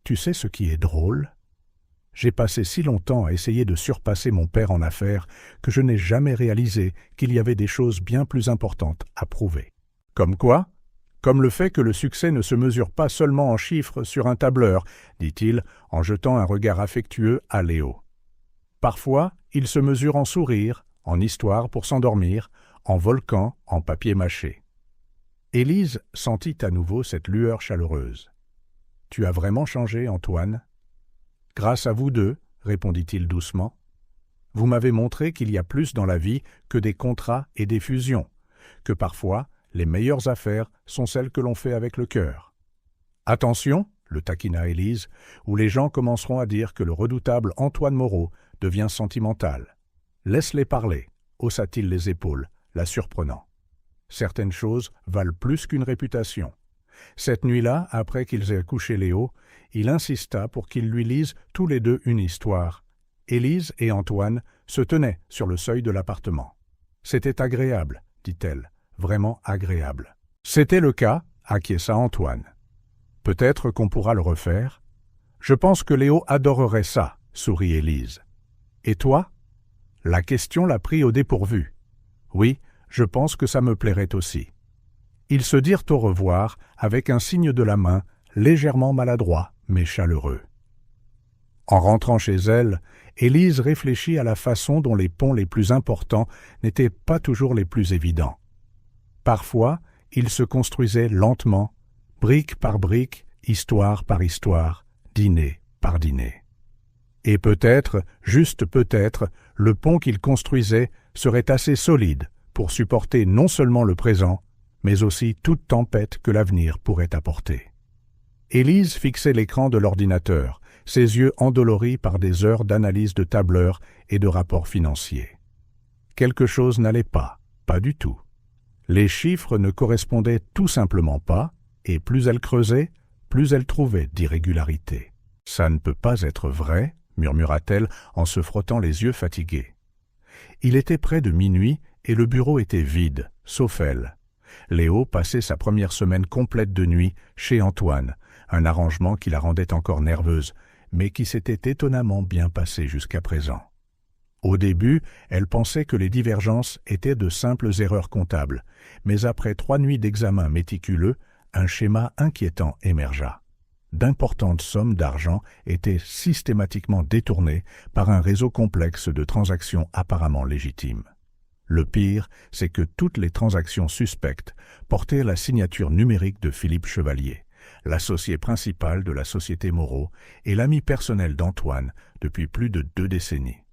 Tu sais ce qui est drôle? J'ai passé si longtemps à essayer de surpasser mon père en affaires que je n'ai jamais réalisé qu'il y avait des choses bien plus importantes à prouver. Comme quoi? Comme le fait que le succès ne se mesure pas seulement en chiffres sur un tableur, dit-il en jetant un regard affectueux à Léo. Parfois, il se mesure en sourires, en histoires pour s'endormir, en volcans, en papier mâché. Élise sentit à nouveau cette lueur chaleureuse. « Tu as vraiment changé, Antoine ?»« Grâce à vous deux, répondit-il doucement. Vous m'avez montré qu'il y a plus dans la vie que des contrats et des fusions, que parfois les meilleures affaires sont celles que l'on fait avec le cœur. Attention, le taquina Élise, où les gens commenceront à dire que le redoutable Antoine Moreau devient sentimental. Laisse-les parler, haussa-t-il les épaules, la surprenant. Certaines choses valent plus qu'une réputation. Cette nuit-là, après qu'ils aient couché Léo, il insista pour qu'ils lui lisent tous les deux une histoire. Élise et Antoine se tenaient sur le seuil de l'appartement. C'était agréable, dit-elle, vraiment agréable. C'était le cas, acquiesça Antoine. Peut-être qu'on pourra le refaire. Je pense que Léo adorerait ça, sourit Élise. Et toi? La question l'a pris au dépourvu. Oui, je pense que ça me plairait aussi. Ils se dirent au revoir avec un signe de la main, légèrement maladroit, mais chaleureux. En rentrant chez elle, Élise réfléchit à la façon dont les ponts les plus importants n'étaient pas toujours les plus évidents. Parfois, ils se construisaient lentement, brique par brique, histoire par histoire, dîner par dîner. Et peut-être, juste peut-être, le pont qu'ils construisaient serait assez solide pour supporter non seulement le présent, mais aussi toute tempête que l'avenir pourrait apporter. Élise fixait l'écran de l'ordinateur, ses yeux endoloris par des heures d'analyse de tableurs et de rapports financiers. Quelque chose n'allait pas du tout. Les chiffres ne correspondaient tout simplement pas, et plus elle creusait, plus elle trouvait d'irrégularités. « Ça ne peut pas être vrai », murmura-t-elle en se frottant les yeux fatigués. Il était près de minuit et le bureau était vide, sauf elle. Léo passait sa première semaine complète de nuit chez Antoine, un arrangement qui la rendait encore nerveuse, mais qui s'était étonnamment bien passé jusqu'à présent. Au début, elle pensait que les divergences étaient de simples erreurs comptables, mais après 3 nuits d'examen méticuleux, un schéma inquiétant émergea. D'importantes sommes d'argent étaient systématiquement détournées par un réseau complexe de transactions apparemment légitimes. Le pire, c'est que toutes les transactions suspectes portaient la signature numérique de Philippe Chevalier, l'associé principal de la société Moreau et l'ami personnel d'Antoine depuis plus de 2 décennies.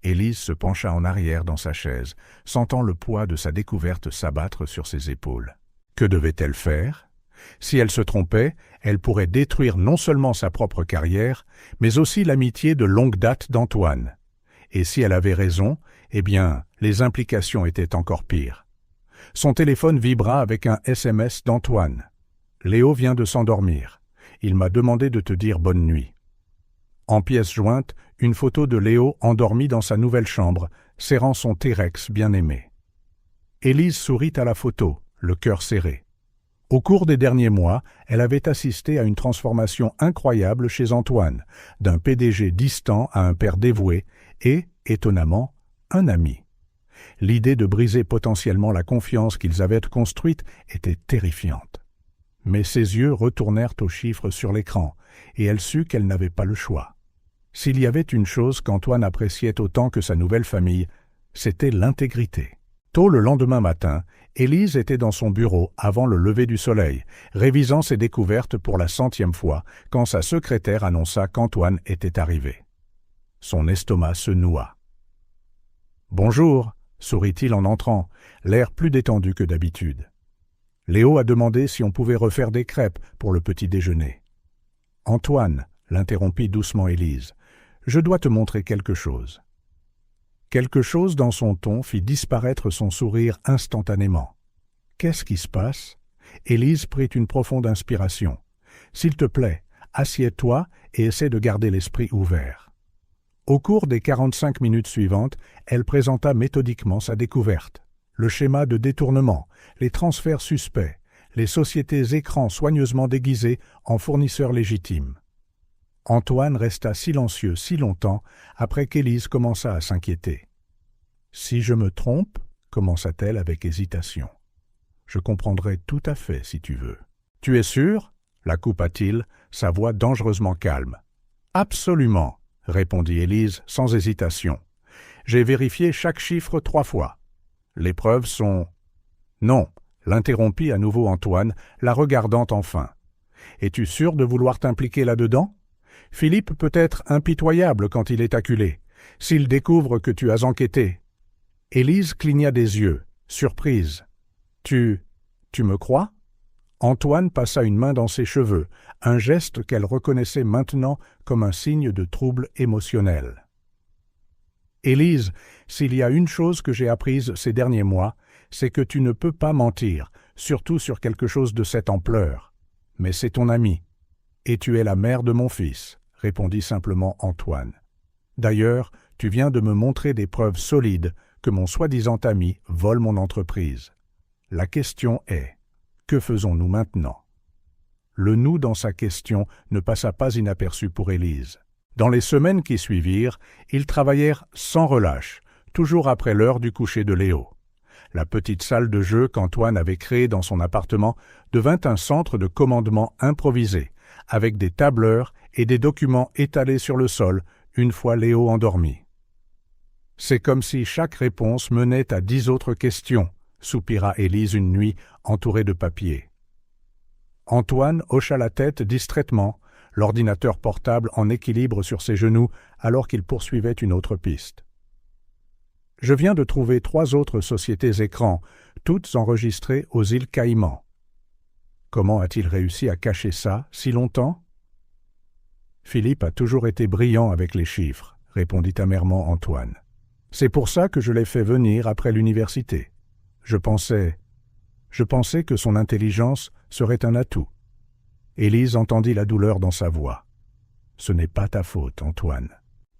Élise se pencha en arrière dans sa chaise, sentant le poids de sa découverte s'abattre sur ses épaules. Que devait-elle faire? Si elle se trompait, elle pourrait détruire non seulement sa propre carrière, mais aussi l'amitié de longue date d'Antoine. Et si elle avait raison, eh bien, les implications étaient encore pires. Son téléphone vibra avec un SMS d'Antoine. « Léo vient de s'endormir. Il m'a demandé de te dire bonne nuit. » En pièce jointe, une photo de Léo endormi dans sa nouvelle chambre, serrant son T-Rex bien-aimé. Élise sourit à la photo, le cœur serré. Au cours des derniers mois, elle avait assisté à une transformation incroyable chez Antoine, d'un PDG distant à un père dévoué et, étonnamment, un ami. L'idée de briser potentiellement la confiance qu'ils avaient construite était terrifiante. Mais ses yeux retournèrent aux chiffres sur l'écran, et elle sut qu'elle n'avait pas le choix. S'il y avait une chose qu'Antoine appréciait autant que sa nouvelle famille, c'était l'intégrité. Tôt le lendemain matin, Élise était dans son bureau avant le lever du soleil, révisant ses découvertes pour la 100e fois, quand sa secrétaire annonça qu'Antoine était arrivé. Son estomac se noua. « Bonjour », sourit-il en entrant, l'air plus détendu que d'habitude. Léo a demandé si on pouvait refaire des crêpes pour le petit déjeuner. « Antoine », l'interrompit doucement Élise, « je dois te montrer quelque chose. » Quelque chose dans son ton fit disparaître son sourire instantanément. « Qu'est-ce qui se passe ?» Élise prit une profonde inspiration. « S'il te plaît, assieds-toi et essaie de garder l'esprit ouvert. » Au cours des 45 minutes suivantes, elle présenta méthodiquement sa découverte. Le schéma de détournement, les transferts suspects, les sociétés écrans soigneusement déguisées en fournisseurs légitimes. Antoine resta silencieux si longtemps après qu'Élise commença à s'inquiéter. « Si je me trompe, » commença-t-elle avec hésitation. « Je comprendrai tout à fait si tu veux. »« Tu es sûr ?» la coupa-t-il, sa voix dangereusement calme. « Absolument !» répondit Élise sans hésitation. « J'ai vérifié chaque chiffre 3 fois. Les preuves sont... » « Non !» l'interrompit à nouveau Antoine, la regardant enfin. « Es-tu sûr de vouloir t'impliquer là-dedans ? Philippe peut être impitoyable quand il est acculé. S'il découvre que tu as enquêté... » Élise cligna des yeux, surprise. « Tu me crois ?» Antoine passa une main dans ses cheveux, un geste qu'elle reconnaissait maintenant comme un signe de trouble émotionnel. « Élise, s'il y a une chose que j'ai apprise ces derniers mois, c'est que tu ne peux pas mentir, surtout sur quelque chose de cette ampleur. Mais c'est ton ami. Et tu es la mère de mon fils, répondit simplement Antoine. D'ailleurs, tu viens de me montrer des preuves solides que mon soi-disant ami vole mon entreprise. La question est, que faisons-nous maintenant? Le nous dans sa question ne passa pas inaperçu pour Élise. Dans les semaines qui suivirent, ils travaillèrent sans relâche, toujours après l'heure du coucher de Léo. La petite salle de jeu qu'Antoine avait créée dans son appartement devint un centre de commandement improvisé, avec des tableurs et des documents étalés sur le sol une fois Léo endormi. « C'est comme si chaque réponse menait à 10 autres questions », soupira Élise une nuit, entourée de papiers. Antoine hocha la tête distraitement, l'ordinateur portable en équilibre sur ses genoux alors qu'il poursuivait une autre piste. « Je viens de trouver 3 autres sociétés écrans, toutes enregistrées aux îles Caïmans. Comment a-t-il réussi à cacher ça si longtemps ?» « Philippe a toujours été brillant avec les chiffres, » répondit amèrement Antoine. « C'est pour ça que je l'ai fait venir après l'université. Je pensais que son intelligence serait un atout. » Élise entendit la douleur dans sa voix. « Ce n'est pas ta faute, Antoine.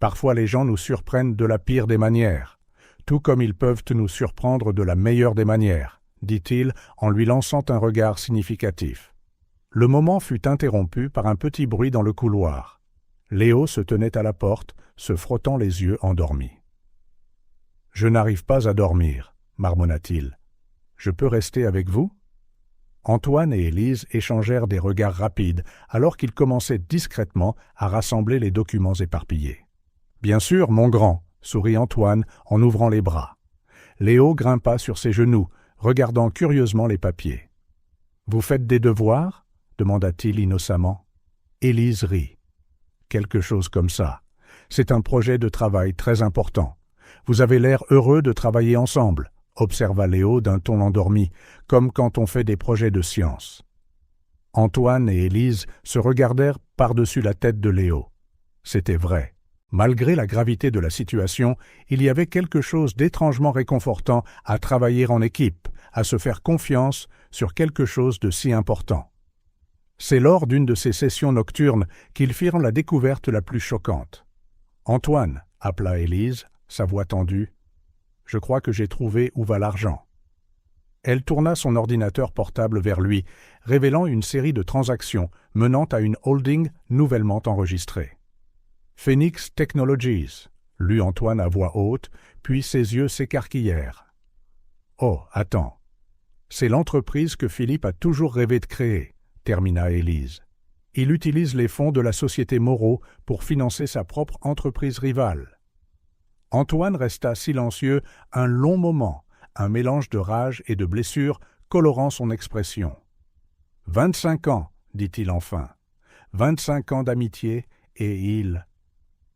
Parfois les gens nous surprennent de la pire des manières, tout comme ils peuvent nous surprendre de la meilleure des manières, » dit-il en lui lançant un regard significatif. Le moment fut interrompu par un petit bruit dans le couloir. Léo se tenait à la porte, se frottant les yeux endormi. « Je n'arrive pas à dormir, » marmonna-t-il. « Je peux rester avec vous ?» Antoine et Élise échangèrent des regards rapides alors qu'ils commençaient discrètement à rassembler les documents éparpillés. « Bien sûr, mon grand !» sourit Antoine en ouvrant les bras. Léo grimpa sur ses genoux, regardant curieusement les papiers. « Vous faites des devoirs ?» demanda-t-il innocemment. Élise rit. « Quelque chose comme ça. C'est un projet de travail très important. Vous avez l'air heureux de travailler ensemble, » observa Léo d'un ton endormi, comme quand on fait des projets de science. Antoine et Élise se regardèrent par-dessus la tête de Léo. C'était vrai. Malgré la gravité de la situation, il y avait quelque chose d'étrangement réconfortant à travailler en équipe, à se faire confiance sur quelque chose de si important. C'est lors d'une de ces sessions nocturnes qu'ils firent la découverte la plus choquante. « Antoine » appela Élise, sa voix tendue. « Je crois que j'ai trouvé où va l'argent. » Elle tourna son ordinateur portable vers lui, révélant une série de transactions menant à une holding nouvellement enregistrée. « Phoenix Technologies » lut Antoine à voix haute, puis ses yeux s'écarquillèrent. « Oh, attends. C'est l'entreprise que Philippe a toujours rêvé de créer, » termina Élise. « Il utilise les fonds de la société Moreau pour financer sa propre entreprise rivale. » Antoine resta silencieux un long moment, un mélange de rage et de blessure colorant son expression. « 25 ans, dit-il enfin. 25 ans d'amitié, et il... »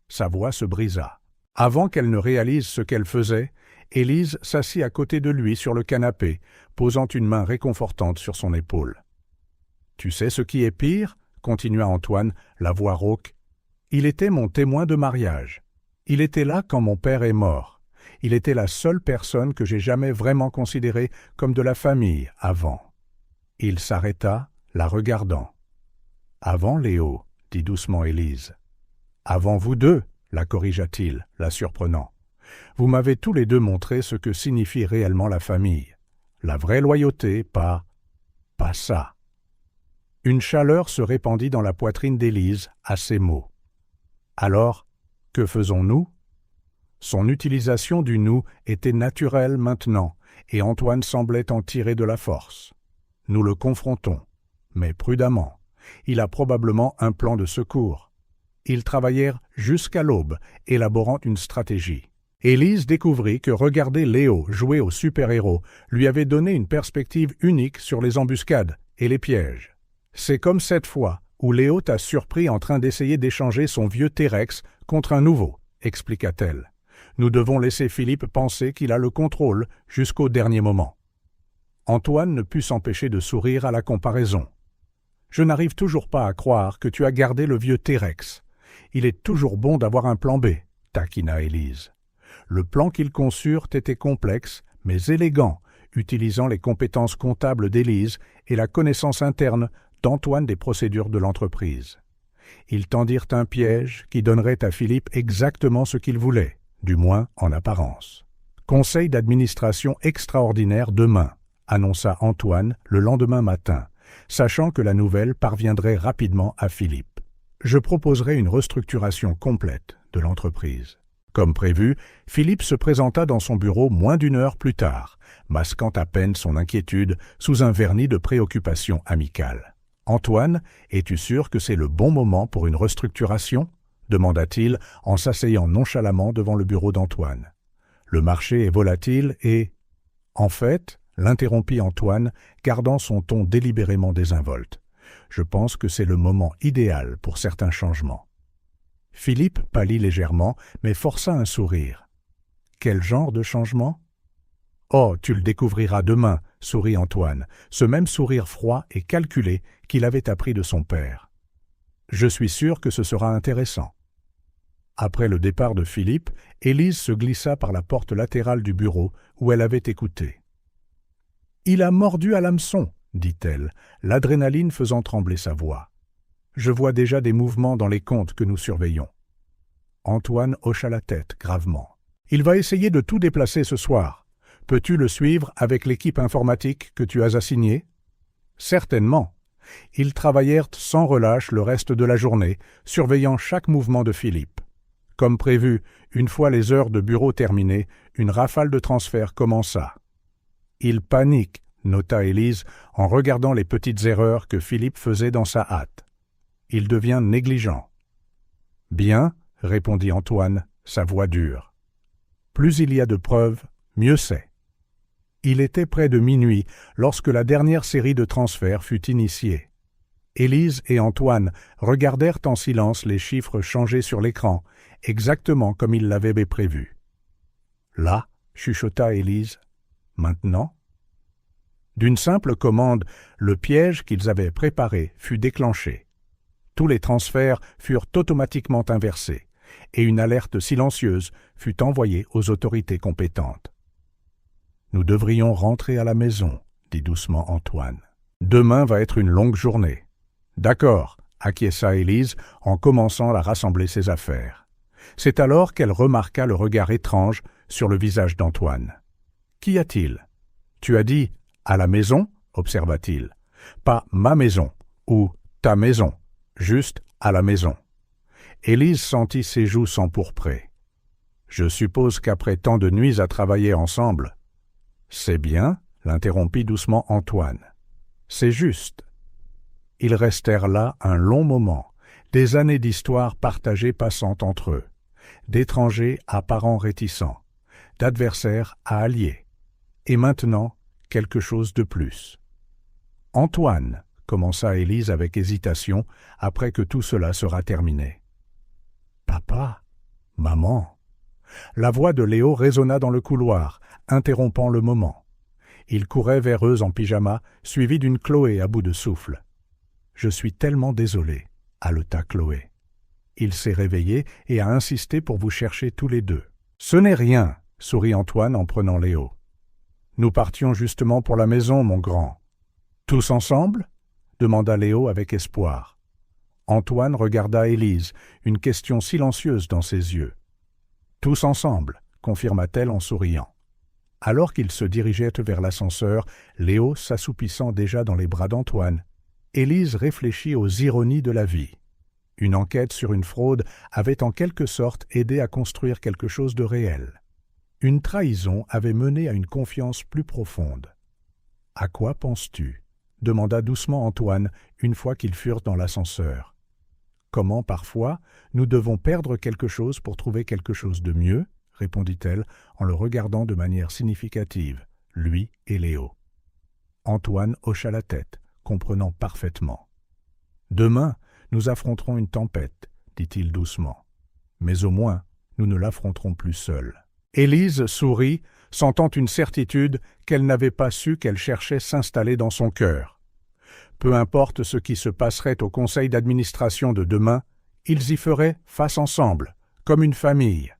Sa voix se brisa. Avant qu'elle ne réalise ce qu'elle faisait, Élise s'assit à côté de lui sur le canapé, posant une main réconfortante sur son épaule. « Tu sais ce qui est pire ?» continua Antoine, la voix rauque. « Il était mon témoin de mariage. Il était là quand mon père est mort. Il était la seule personne que j'ai jamais vraiment considérée comme de la famille avant. » Il s'arrêta, la regardant. « Avant Léo, » dit doucement Élise. « Avant vous deux, » la corrigea-t-il, la surprenant. « Vous m'avez tous les deux montré ce que signifie réellement la famille. La vraie loyauté, pas ça. » Une chaleur se répandit dans la poitrine d'Élise à ces mots. « Alors, que faisons-nous » Son utilisation du « nous » était naturelle maintenant, et Antoine semblait en tirer de la force. « Nous le confrontons, mais prudemment. Il a probablement un plan de secours. » Ils travaillèrent jusqu'à l'aube, élaborant une stratégie. Élise découvrit que regarder Léo jouer au super-héros lui avait donné une perspective unique sur les embuscades et les pièges. « C'est comme cette fois où Léo t'a surpris en train d'essayer d'échanger son vieux T-Rex contre un nouveau, » expliqua-t-elle. « Nous devons laisser Philippe penser qu'il a le contrôle jusqu'au dernier moment. » Antoine ne put s'empêcher de sourire à la comparaison. « Je n'arrive toujours pas à croire que tu as gardé le vieux T-Rex. Il est toujours bon d'avoir un plan B, » taquina Élise. Le plan qu'ils conçurent était complexe, mais élégant, utilisant les compétences comptables d'Élise et la connaissance interne d'Antoine des procédures de l'entreprise. Ils tendirent un piège qui donnerait à Philippe exactement ce qu'il voulait, du moins en apparence. Conseil d'administration extraordinaire demain, annonça Antoine le lendemain matin, sachant que la nouvelle parviendrait rapidement à Philippe. Je proposerai une restructuration complète de l'entreprise. Comme prévu, Philippe se présenta dans son bureau moins d'une heure plus tard, masquant à peine son inquiétude sous un vernis de préoccupation amicale. « Antoine, es-tu sûr que c'est le bon moment pour une restructuration ?» demanda-t-il en s'asseyant nonchalamment devant le bureau d'Antoine. « Le marché est volatile et… » « En fait, l'interrompit Antoine, gardant son ton délibérément désinvolte. « Je pense que c'est le moment idéal pour certains changements. » Philippe pâlit légèrement, mais força un sourire. « Quel genre de changement ?»« Oh, tu le découvriras demain, » sourit Antoine, ce même sourire froid et calculé qu'il avait appris de son père. « Je suis sûr que ce sera intéressant. » Après le départ de Philippe, Élise se glissa par la porte latérale du bureau où elle avait écouté. « Il a mordu à l'hameçon, » dit-elle, l'adrénaline faisant trembler sa voix. « Je vois déjà des mouvements dans les comptes que nous surveillons. » Antoine hocha la tête gravement. « Il va essayer de tout déplacer ce soir. Peux-tu le suivre avec l'équipe informatique que tu as assignée ? » « Certainement. » Ils travaillèrent sans relâche le reste de la journée, surveillant chaque mouvement de Philippe. Comme prévu, une fois les heures de bureau terminées, une rafale de transferts commença. « Il panique », nota Élise en regardant les petites erreurs que Philippe faisait dans sa hâte. « Il devient négligent. »« Bien, » répondit Antoine, sa voix dure. « Plus il y a de preuves, mieux c'est. » Il était près de minuit lorsque la dernière série de transferts fut initiée. Élise et Antoine regardèrent en silence les chiffres changer sur l'écran, exactement comme ils l'avaient prévu. « Là, » chuchota Élise, « maintenant ?» D'une simple commande, le piège qu'ils avaient préparé fut déclenché. Tous les transferts furent automatiquement inversés, et une alerte silencieuse fut envoyée aux autorités compétentes. « Nous devrions rentrer à la maison, » dit doucement Antoine. « Demain va être une longue journée. »« D'accord, » acquiesça Élise en commençant à rassembler ses affaires. C'est alors qu'elle remarqua le regard étrange sur le visage d'Antoine. « Qu'y a-t-il ? Tu as dit « à la maison » observa-t-il. « Pas « ma maison » ou « ta maison », juste « à la maison ». Élise sentit ses joues s'empourprer. « Je suppose qu'après tant de nuits à travailler ensemble… » « C'est bien, » l'interrompit doucement Antoine. « C'est juste. » Ils restèrent là un long moment, des années d'histoire partagées passant entre eux, d'étrangers à parents réticents, d'adversaires à alliés, et maintenant quelque chose de plus. « Antoine, » commença Élise avec hésitation après que tout cela sera terminé. « Papa, maman. » La voix de Léo résonna dans le couloir, interrompant le moment. Il courait vers eux en pyjama, suivi d'une Chloé à bout de souffle. « Je suis tellement désolé, » haleta Chloé. Il s'est réveillé et a insisté pour vous chercher tous les deux. « Ce n'est rien, » sourit Antoine en prenant Léo. « Nous partions justement pour la maison, mon grand. »« Tous ensemble » demanda Léo avec espoir. Antoine regarda Élise, une question silencieuse dans ses yeux. « Tous ensemble » confirma-t-elle en souriant. Alors qu'ils se dirigeaient vers l'ascenseur, Léo s'assoupissant déjà dans les bras d'Antoine, Élise réfléchit aux ironies de la vie. Une enquête sur une fraude avait en quelque sorte aidé à construire quelque chose de réel. Une trahison avait mené à une confiance plus profonde. « À quoi penses-tu » demanda doucement Antoine une fois qu'ils furent dans l'ascenseur. « Comment parfois nous devons perdre quelque chose pour trouver quelque chose de mieux ?» répondit-elle en le regardant de manière significative, lui et Léo. Antoine hocha la tête, comprenant parfaitement. « Demain, nous affronterons une tempête, » dit-il doucement. « Mais au moins, nous ne l'affronterons plus seuls. » Élise sourit, sentant une certitude qu'elle n'avait pas su qu'elle cherchait s'installer dans son cœur. Peu importe ce qui se passerait au conseil d'administration de demain, ils y feraient face ensemble, comme une famille.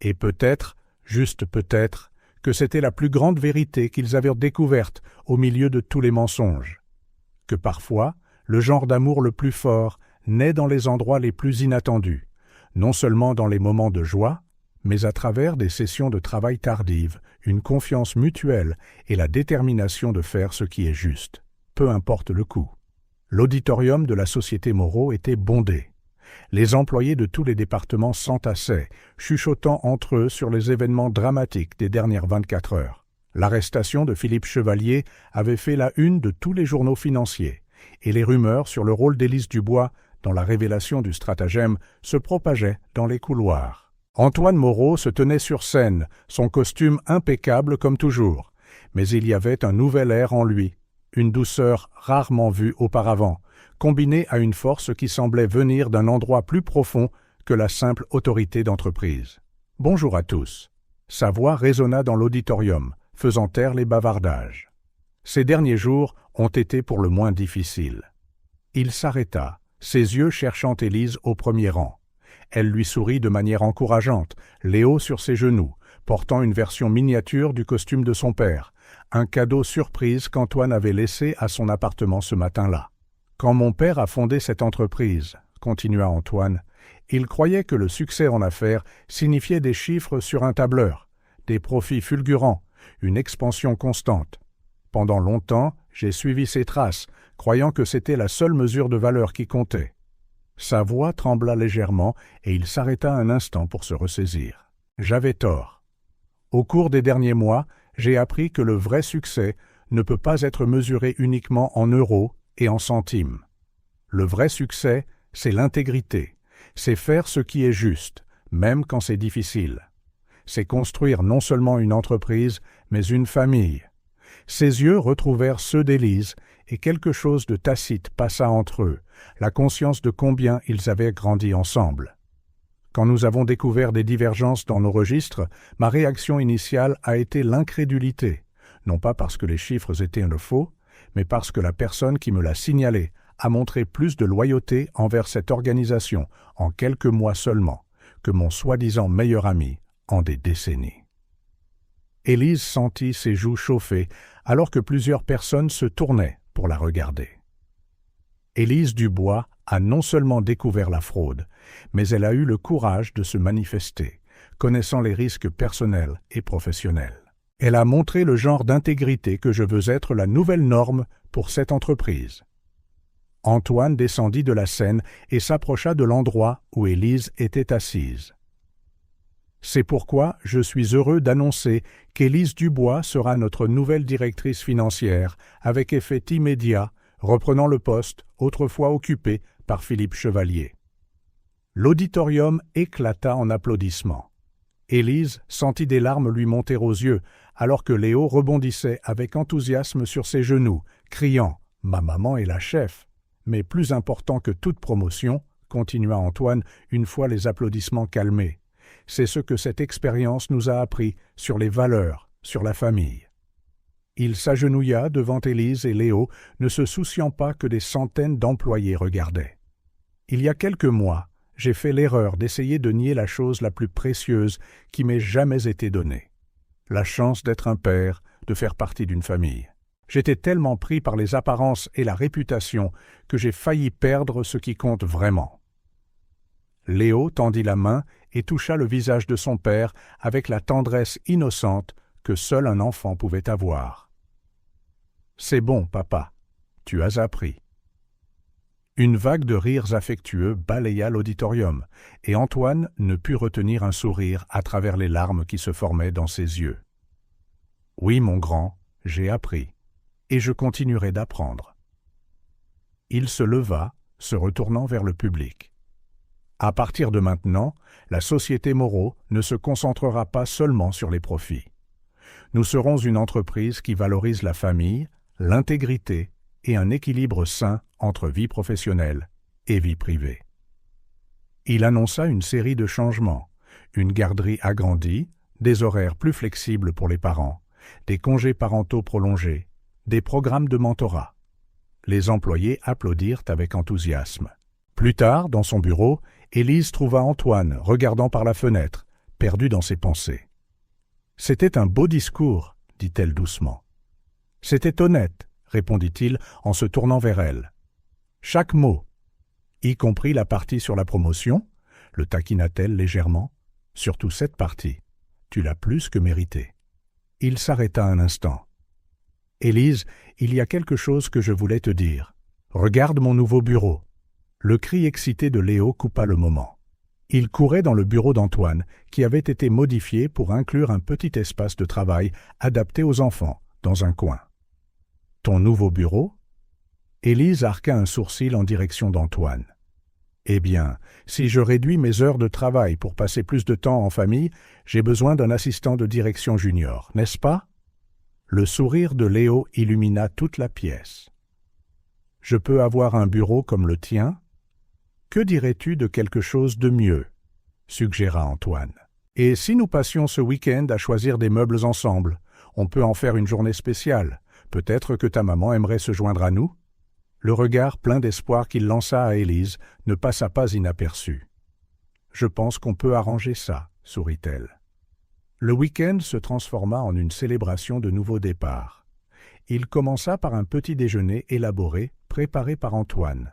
Et peut-être, juste peut-être, que c'était la plus grande vérité qu'ils avaient découverte au milieu de tous les mensonges. Que parfois, le genre d'amour le plus fort naît dans les endroits les plus inattendus, non seulement dans les moments de joie, mais à travers des sessions de travail tardives, une confiance mutuelle et la détermination de faire ce qui est juste, peu importe le coût. L'auditorium de la Société Moreau était bondé. Les employés de tous les départements s'entassaient, chuchotant entre eux sur les événements dramatiques des dernières 24 heures. L'arrestation de Philippe Chevalier avait fait la une de tous les journaux financiers, et les rumeurs sur le rôle d'Élise Dubois dans la révélation du stratagème se propageaient dans les couloirs. Antoine Moreau se tenait sur scène, son costume impeccable comme toujours, mais il y avait un nouvel air en lui, une douceur rarement vue auparavant, combinée à une force qui semblait venir d'un endroit plus profond que la simple autorité d'entreprise. « Bonjour à tous !» Sa voix résonna dans l'auditorium, faisant taire les bavardages. Ces derniers jours ont été pour le moins difficiles. Il s'arrêta, ses yeux cherchant Élise au premier rang. Elle lui sourit de manière encourageante, Léo sur ses genoux, portant une version miniature du costume de son père, un cadeau surprise qu'Antoine avait laissé à son appartement ce matin-là. « Quand mon père a fondé cette entreprise, » continua Antoine, « il croyait que le succès en affaires signifiait des chiffres sur un tableur, des profits fulgurants, une expansion constante. Pendant longtemps, j'ai suivi ses traces, croyant que c'était la seule mesure de valeur qui comptait. » Sa voix trembla légèrement et il s'arrêta un instant pour se ressaisir. J'avais tort. Au cours des derniers mois, j'ai appris que le vrai succès ne peut pas être mesuré uniquement en euros et en centimes. Le vrai succès, c'est l'intégrité, c'est faire ce qui est juste, même quand c'est difficile. C'est construire non seulement une entreprise, mais une famille. Ses yeux retrouvèrent ceux d'Élise, et quelque chose de tacite passa entre eux, la conscience de combien ils avaient grandi ensemble. Quand nous avons découvert des divergences dans nos registres, ma réaction initiale a été l'incrédulité, non pas parce que les chiffres étaient le faux, mais parce que la personne qui me l'a signalé a montré plus de loyauté envers cette organisation en quelques mois seulement que mon soi-disant meilleur ami en des décennies. Élise sentit ses joues chauffer alors que plusieurs personnes se tournaient pour la regarder. Élise Dubois a non seulement découvert la fraude, mais elle a eu le courage de se manifester, connaissant les risques personnels et professionnels. Elle a montré le genre d'intégrité que je veux être la nouvelle norme pour cette entreprise. Antoine descendit de la scène et s'approcha de l'endroit où Élise était assise. C'est pourquoi je suis heureux d'annoncer qu'Élise Dubois sera notre nouvelle directrice financière, avec effet immédiat, reprenant le poste autrefois occupé par Philippe Chevalier. L'auditorium éclata en applaudissements. Élise sentit des larmes lui monter aux yeux, alors que Léo rebondissait avec enthousiasme sur ses genoux, criant « Ma maman est la chef !» Mais plus important que toute promotion, continua Antoine une fois les applaudissements calmés, c'est ce que cette expérience nous a appris sur les valeurs, sur la famille. Il s'agenouilla devant Élise et Léo, ne se souciant pas que des centaines d'employés regardaient. Il y a quelques mois, j'ai fait l'erreur d'essayer de nier la chose la plus précieuse qui m'ait jamais été donnée. La chance d'être un père, de faire partie d'une famille. J'étais tellement pris par les apparences et la réputation que j'ai failli perdre ce qui compte vraiment. Léo tendit la main et toucha le visage de son père avec la tendresse innocente que seul un enfant pouvait avoir. « C'est bon, papa, tu as appris. » Une vague de rires affectueux balaya l'auditorium, et Antoine ne put retenir un sourire à travers les larmes qui se formaient dans ses yeux. « Oui, mon grand, j'ai appris, et je continuerai d'apprendre. » Il se leva, se retournant vers le public. À partir de maintenant, la Société Moreau ne se concentrera pas seulement sur les profits. Nous serons une entreprise qui valorise la famille, l'intégrité et un équilibre sain entre vie professionnelle et vie privée. Il annonça une série de changements, une garderie agrandie, des horaires plus flexibles pour les parents, des congés parentaux prolongés, des programmes de mentorat. Les employés applaudirent avec enthousiasme. Plus tard, dans son bureau, Élise trouva Antoine regardant par la fenêtre, perdu dans ses pensées. « C'était un beau discours, » dit-elle doucement. « C'était honnête, » répondit-il en se tournant vers elle. « Chaque mot, y compris la partie sur la promotion, le taquina-t-elle légèrement. Surtout cette partie. Tu l'as plus que mérité. » Il s'arrêta un instant. « Élise, il y a quelque chose que je voulais te dire. Regarde mon nouveau bureau. » Le cri excité de Léo coupa le moment. Il courait dans le bureau d'Antoine, qui avait été modifié pour inclure un petit espace de travail adapté aux enfants, dans un coin. « Ton nouveau bureau ?» Élise arqua un sourcil en direction d'Antoine. « Eh bien, si je réduis mes heures de travail pour passer plus de temps en famille, j'ai besoin d'un assistant de direction junior, n'est-ce pas ?» Le sourire de Léo illumina toute la pièce. « Je peux avoir un bureau comme le tien ? Que dirais-tu de quelque chose de mieux ?» suggéra Antoine. « Et si nous passions ce week-end à choisir des meubles ensemble, on peut en faire une journée spéciale. Peut-être que ta maman aimerait se joindre à nous ?» Le regard plein d'espoir qu'il lança à Élise ne passa pas inaperçu. « Je pense qu'on peut arranger ça, » sourit-elle. Le week-end se transforma en une célébration de nouveau départ. Il commença par un petit déjeuner élaboré, préparé par Antoine.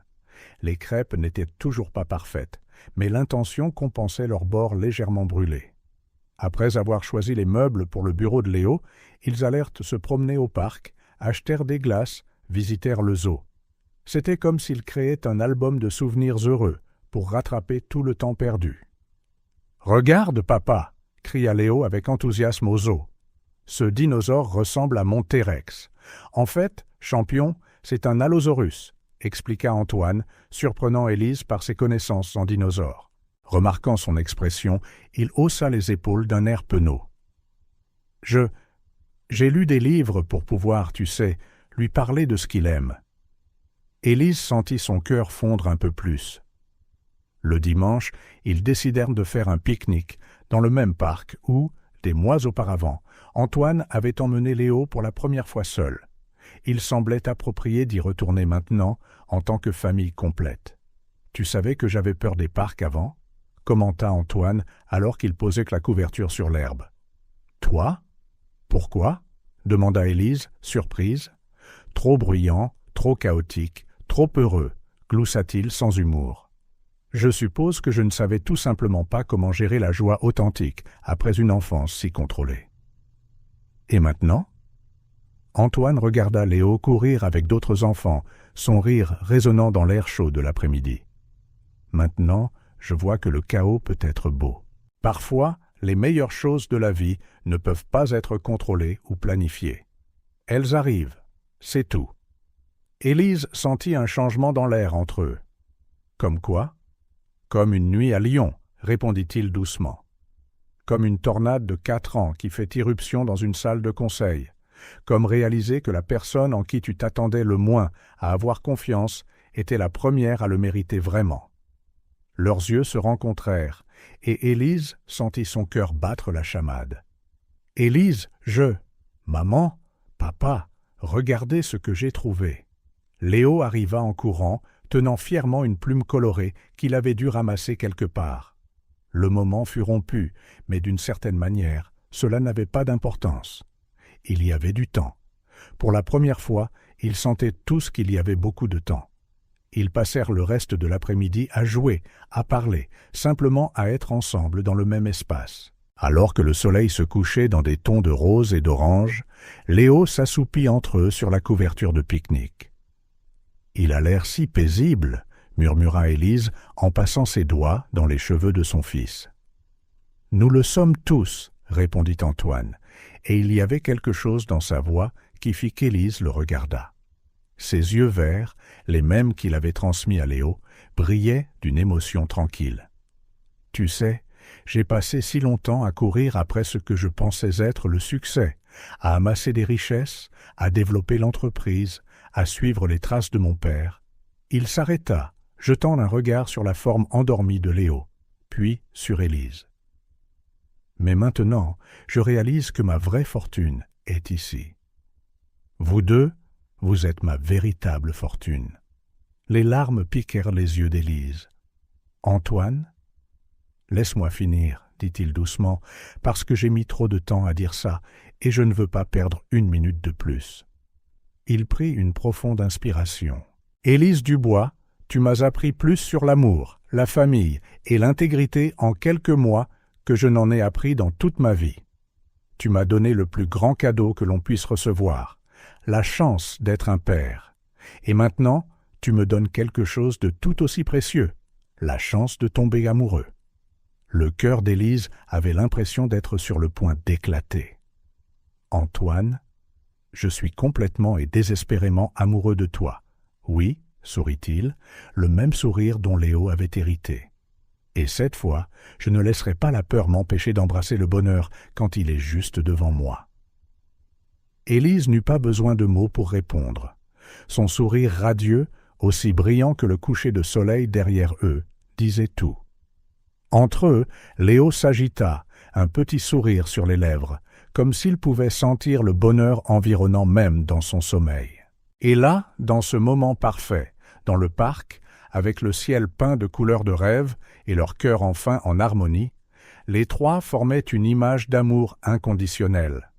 Les crêpes n'étaient toujours pas parfaites, mais l'intention compensait leur bord légèrement brûlé. Après avoir choisi les meubles pour le bureau de Léo, ils allèrent se promener au parc, achetèrent des glaces, visitèrent le zoo. C'était comme s'ils créaient un album de souvenirs heureux pour rattraper tout le temps perdu. « Regarde, papa !» cria Léo avec enthousiasme au zoo. « Ce dinosaure ressemble à mon T-Rex. En fait, champion, c'est un Allosaurus, » expliqua Antoine, surprenant Élise par ses connaissances en dinosaures. Remarquant son expression, il haussa les épaules d'un air penaud. « J'ai lu des livres pour pouvoir, tu sais, lui parler de ce qu'il aime. » Élise sentit son cœur fondre un peu plus. Le dimanche, ils décidèrent de faire un pique-nique dans le même parc où, des mois auparavant, Antoine avait emmené Léo pour la première fois seul. Il semblait approprié d'y retourner maintenant en tant que famille complète. « Tu savais que j'avais peur des parcs avant ?» commenta Antoine alors qu'il posait la couverture sur l'herbe. « Toi ? Pourquoi ?» demanda Élise, surprise. « Trop bruyant, trop chaotique, trop heureux, gloussa-t-il sans humour. Je suppose que je ne savais tout simplement pas comment gérer la joie authentique après une enfance si contrôlée. Et maintenant ? Antoine regarda Léo courir avec d'autres enfants, son rire résonnant dans l'air chaud de l'après-midi. Maintenant, je vois que le chaos peut être beau. Parfois, les meilleures choses de la vie ne peuvent pas être contrôlées ou planifiées. Elles arrivent, c'est tout. Élise sentit un changement dans l'air entre eux. « Comme quoi ?»« Comme une nuit à Lyon, » répondit-il doucement. « Comme une tornade de 4 ans qui fait irruption dans une salle de conseil. Comme réaliser que la personne en qui tu t'attendais le moins à avoir confiance était la première à le mériter vraiment. » Leurs yeux se rencontrèrent, et Élise sentit son cœur battre la chamade. « Élise, Maman, papa, regardez ce que j'ai trouvé. » Léo arriva en courant, tenant fièrement une plume colorée qu'il avait dû ramasser quelque part. Le moment fut rompu, mais d'une certaine manière, cela n'avait pas d'importance. Il y avait du temps. Pour la première fois, ils sentaient tous qu'il y avait beaucoup de temps. Ils passèrent le reste de l'après-midi à jouer, à parler, simplement à être ensemble dans le même espace. Alors que le soleil se couchait dans des tons de rose et d'orange, Léo s'assoupit entre eux sur la couverture de pique-nique. « Il a l'air si paisible », murmura Élise en passant ses doigts dans les cheveux de son fils. « Nous le sommes tous », répondit Antoine, et il y avait quelque chose dans sa voix qui fit qu'Élise le regarda. Ses yeux verts, les mêmes qu'il avait transmis à Léo, brillaient d'une émotion tranquille. « Tu sais, j'ai passé si longtemps à courir après ce que je pensais être le succès, à amasser des richesses, à développer l'entreprise, à suivre les traces de mon père. » Il s'arrêta, jetant un regard sur la forme endormie de Léo, puis sur Élise. « Mais maintenant, je réalise que ma vraie fortune est ici. Vous deux, vous êtes ma véritable fortune. » Les larmes piquèrent les yeux d'Élise. « Antoine ?» « Laisse-moi finir, » dit-il doucement, « parce que j'ai mis trop de temps à dire ça, et je ne veux pas perdre une minute de plus. » Il prit une profonde inspiration. « Élise Dubois, tu m'as appris plus sur l'amour, la famille et l'intégrité en quelques mois que je n'en ai appris dans toute ma vie. Tu m'as donné le plus grand cadeau que l'on puisse recevoir, la chance d'être un père. Et maintenant, tu me donnes quelque chose de tout aussi précieux, la chance de tomber amoureux. Le cœur d'Élise avait l'impression d'être sur le point d'éclater. « Antoine, je suis complètement et désespérément amoureux de toi. Oui, sourit-il, le même sourire dont Léo avait hérité. Et cette fois, je ne laisserai pas la peur m'empêcher d'embrasser le bonheur quand il est juste devant moi. » Élise n'eut pas besoin de mots pour répondre. Son sourire radieux, aussi brillant que le coucher de soleil derrière eux, disait tout. Entre eux, Léo s'agita, un petit sourire sur les lèvres, comme s'il pouvait sentir le bonheur environnant même dans son sommeil. Et là, dans ce moment parfait, dans le parc, avec le ciel peint de couleurs de rêve et leur cœur enfin en harmonie, les trois formaient une image d'amour inconditionnel.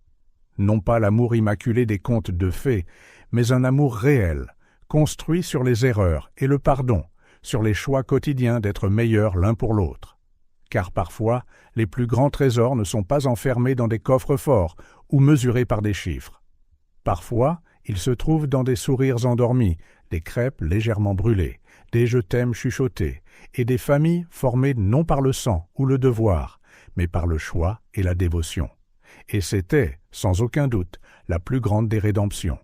Non pas l'amour immaculé des contes de fées, mais un amour réel, construit sur les erreurs et le pardon, sur les choix quotidiens d'être meilleurs l'un pour l'autre. Car parfois, les plus grands trésors ne sont pas enfermés dans des coffres forts ou mesurés par des chiffres. Parfois, ils se trouvent dans des sourires endormis, des crêpes légèrement brûlées, des je t'aime chuchotés, et des familles formées non par le sang ou le devoir, mais par le choix et la dévotion. Et c'était, sans aucun doute, la plus grande des rédemptions.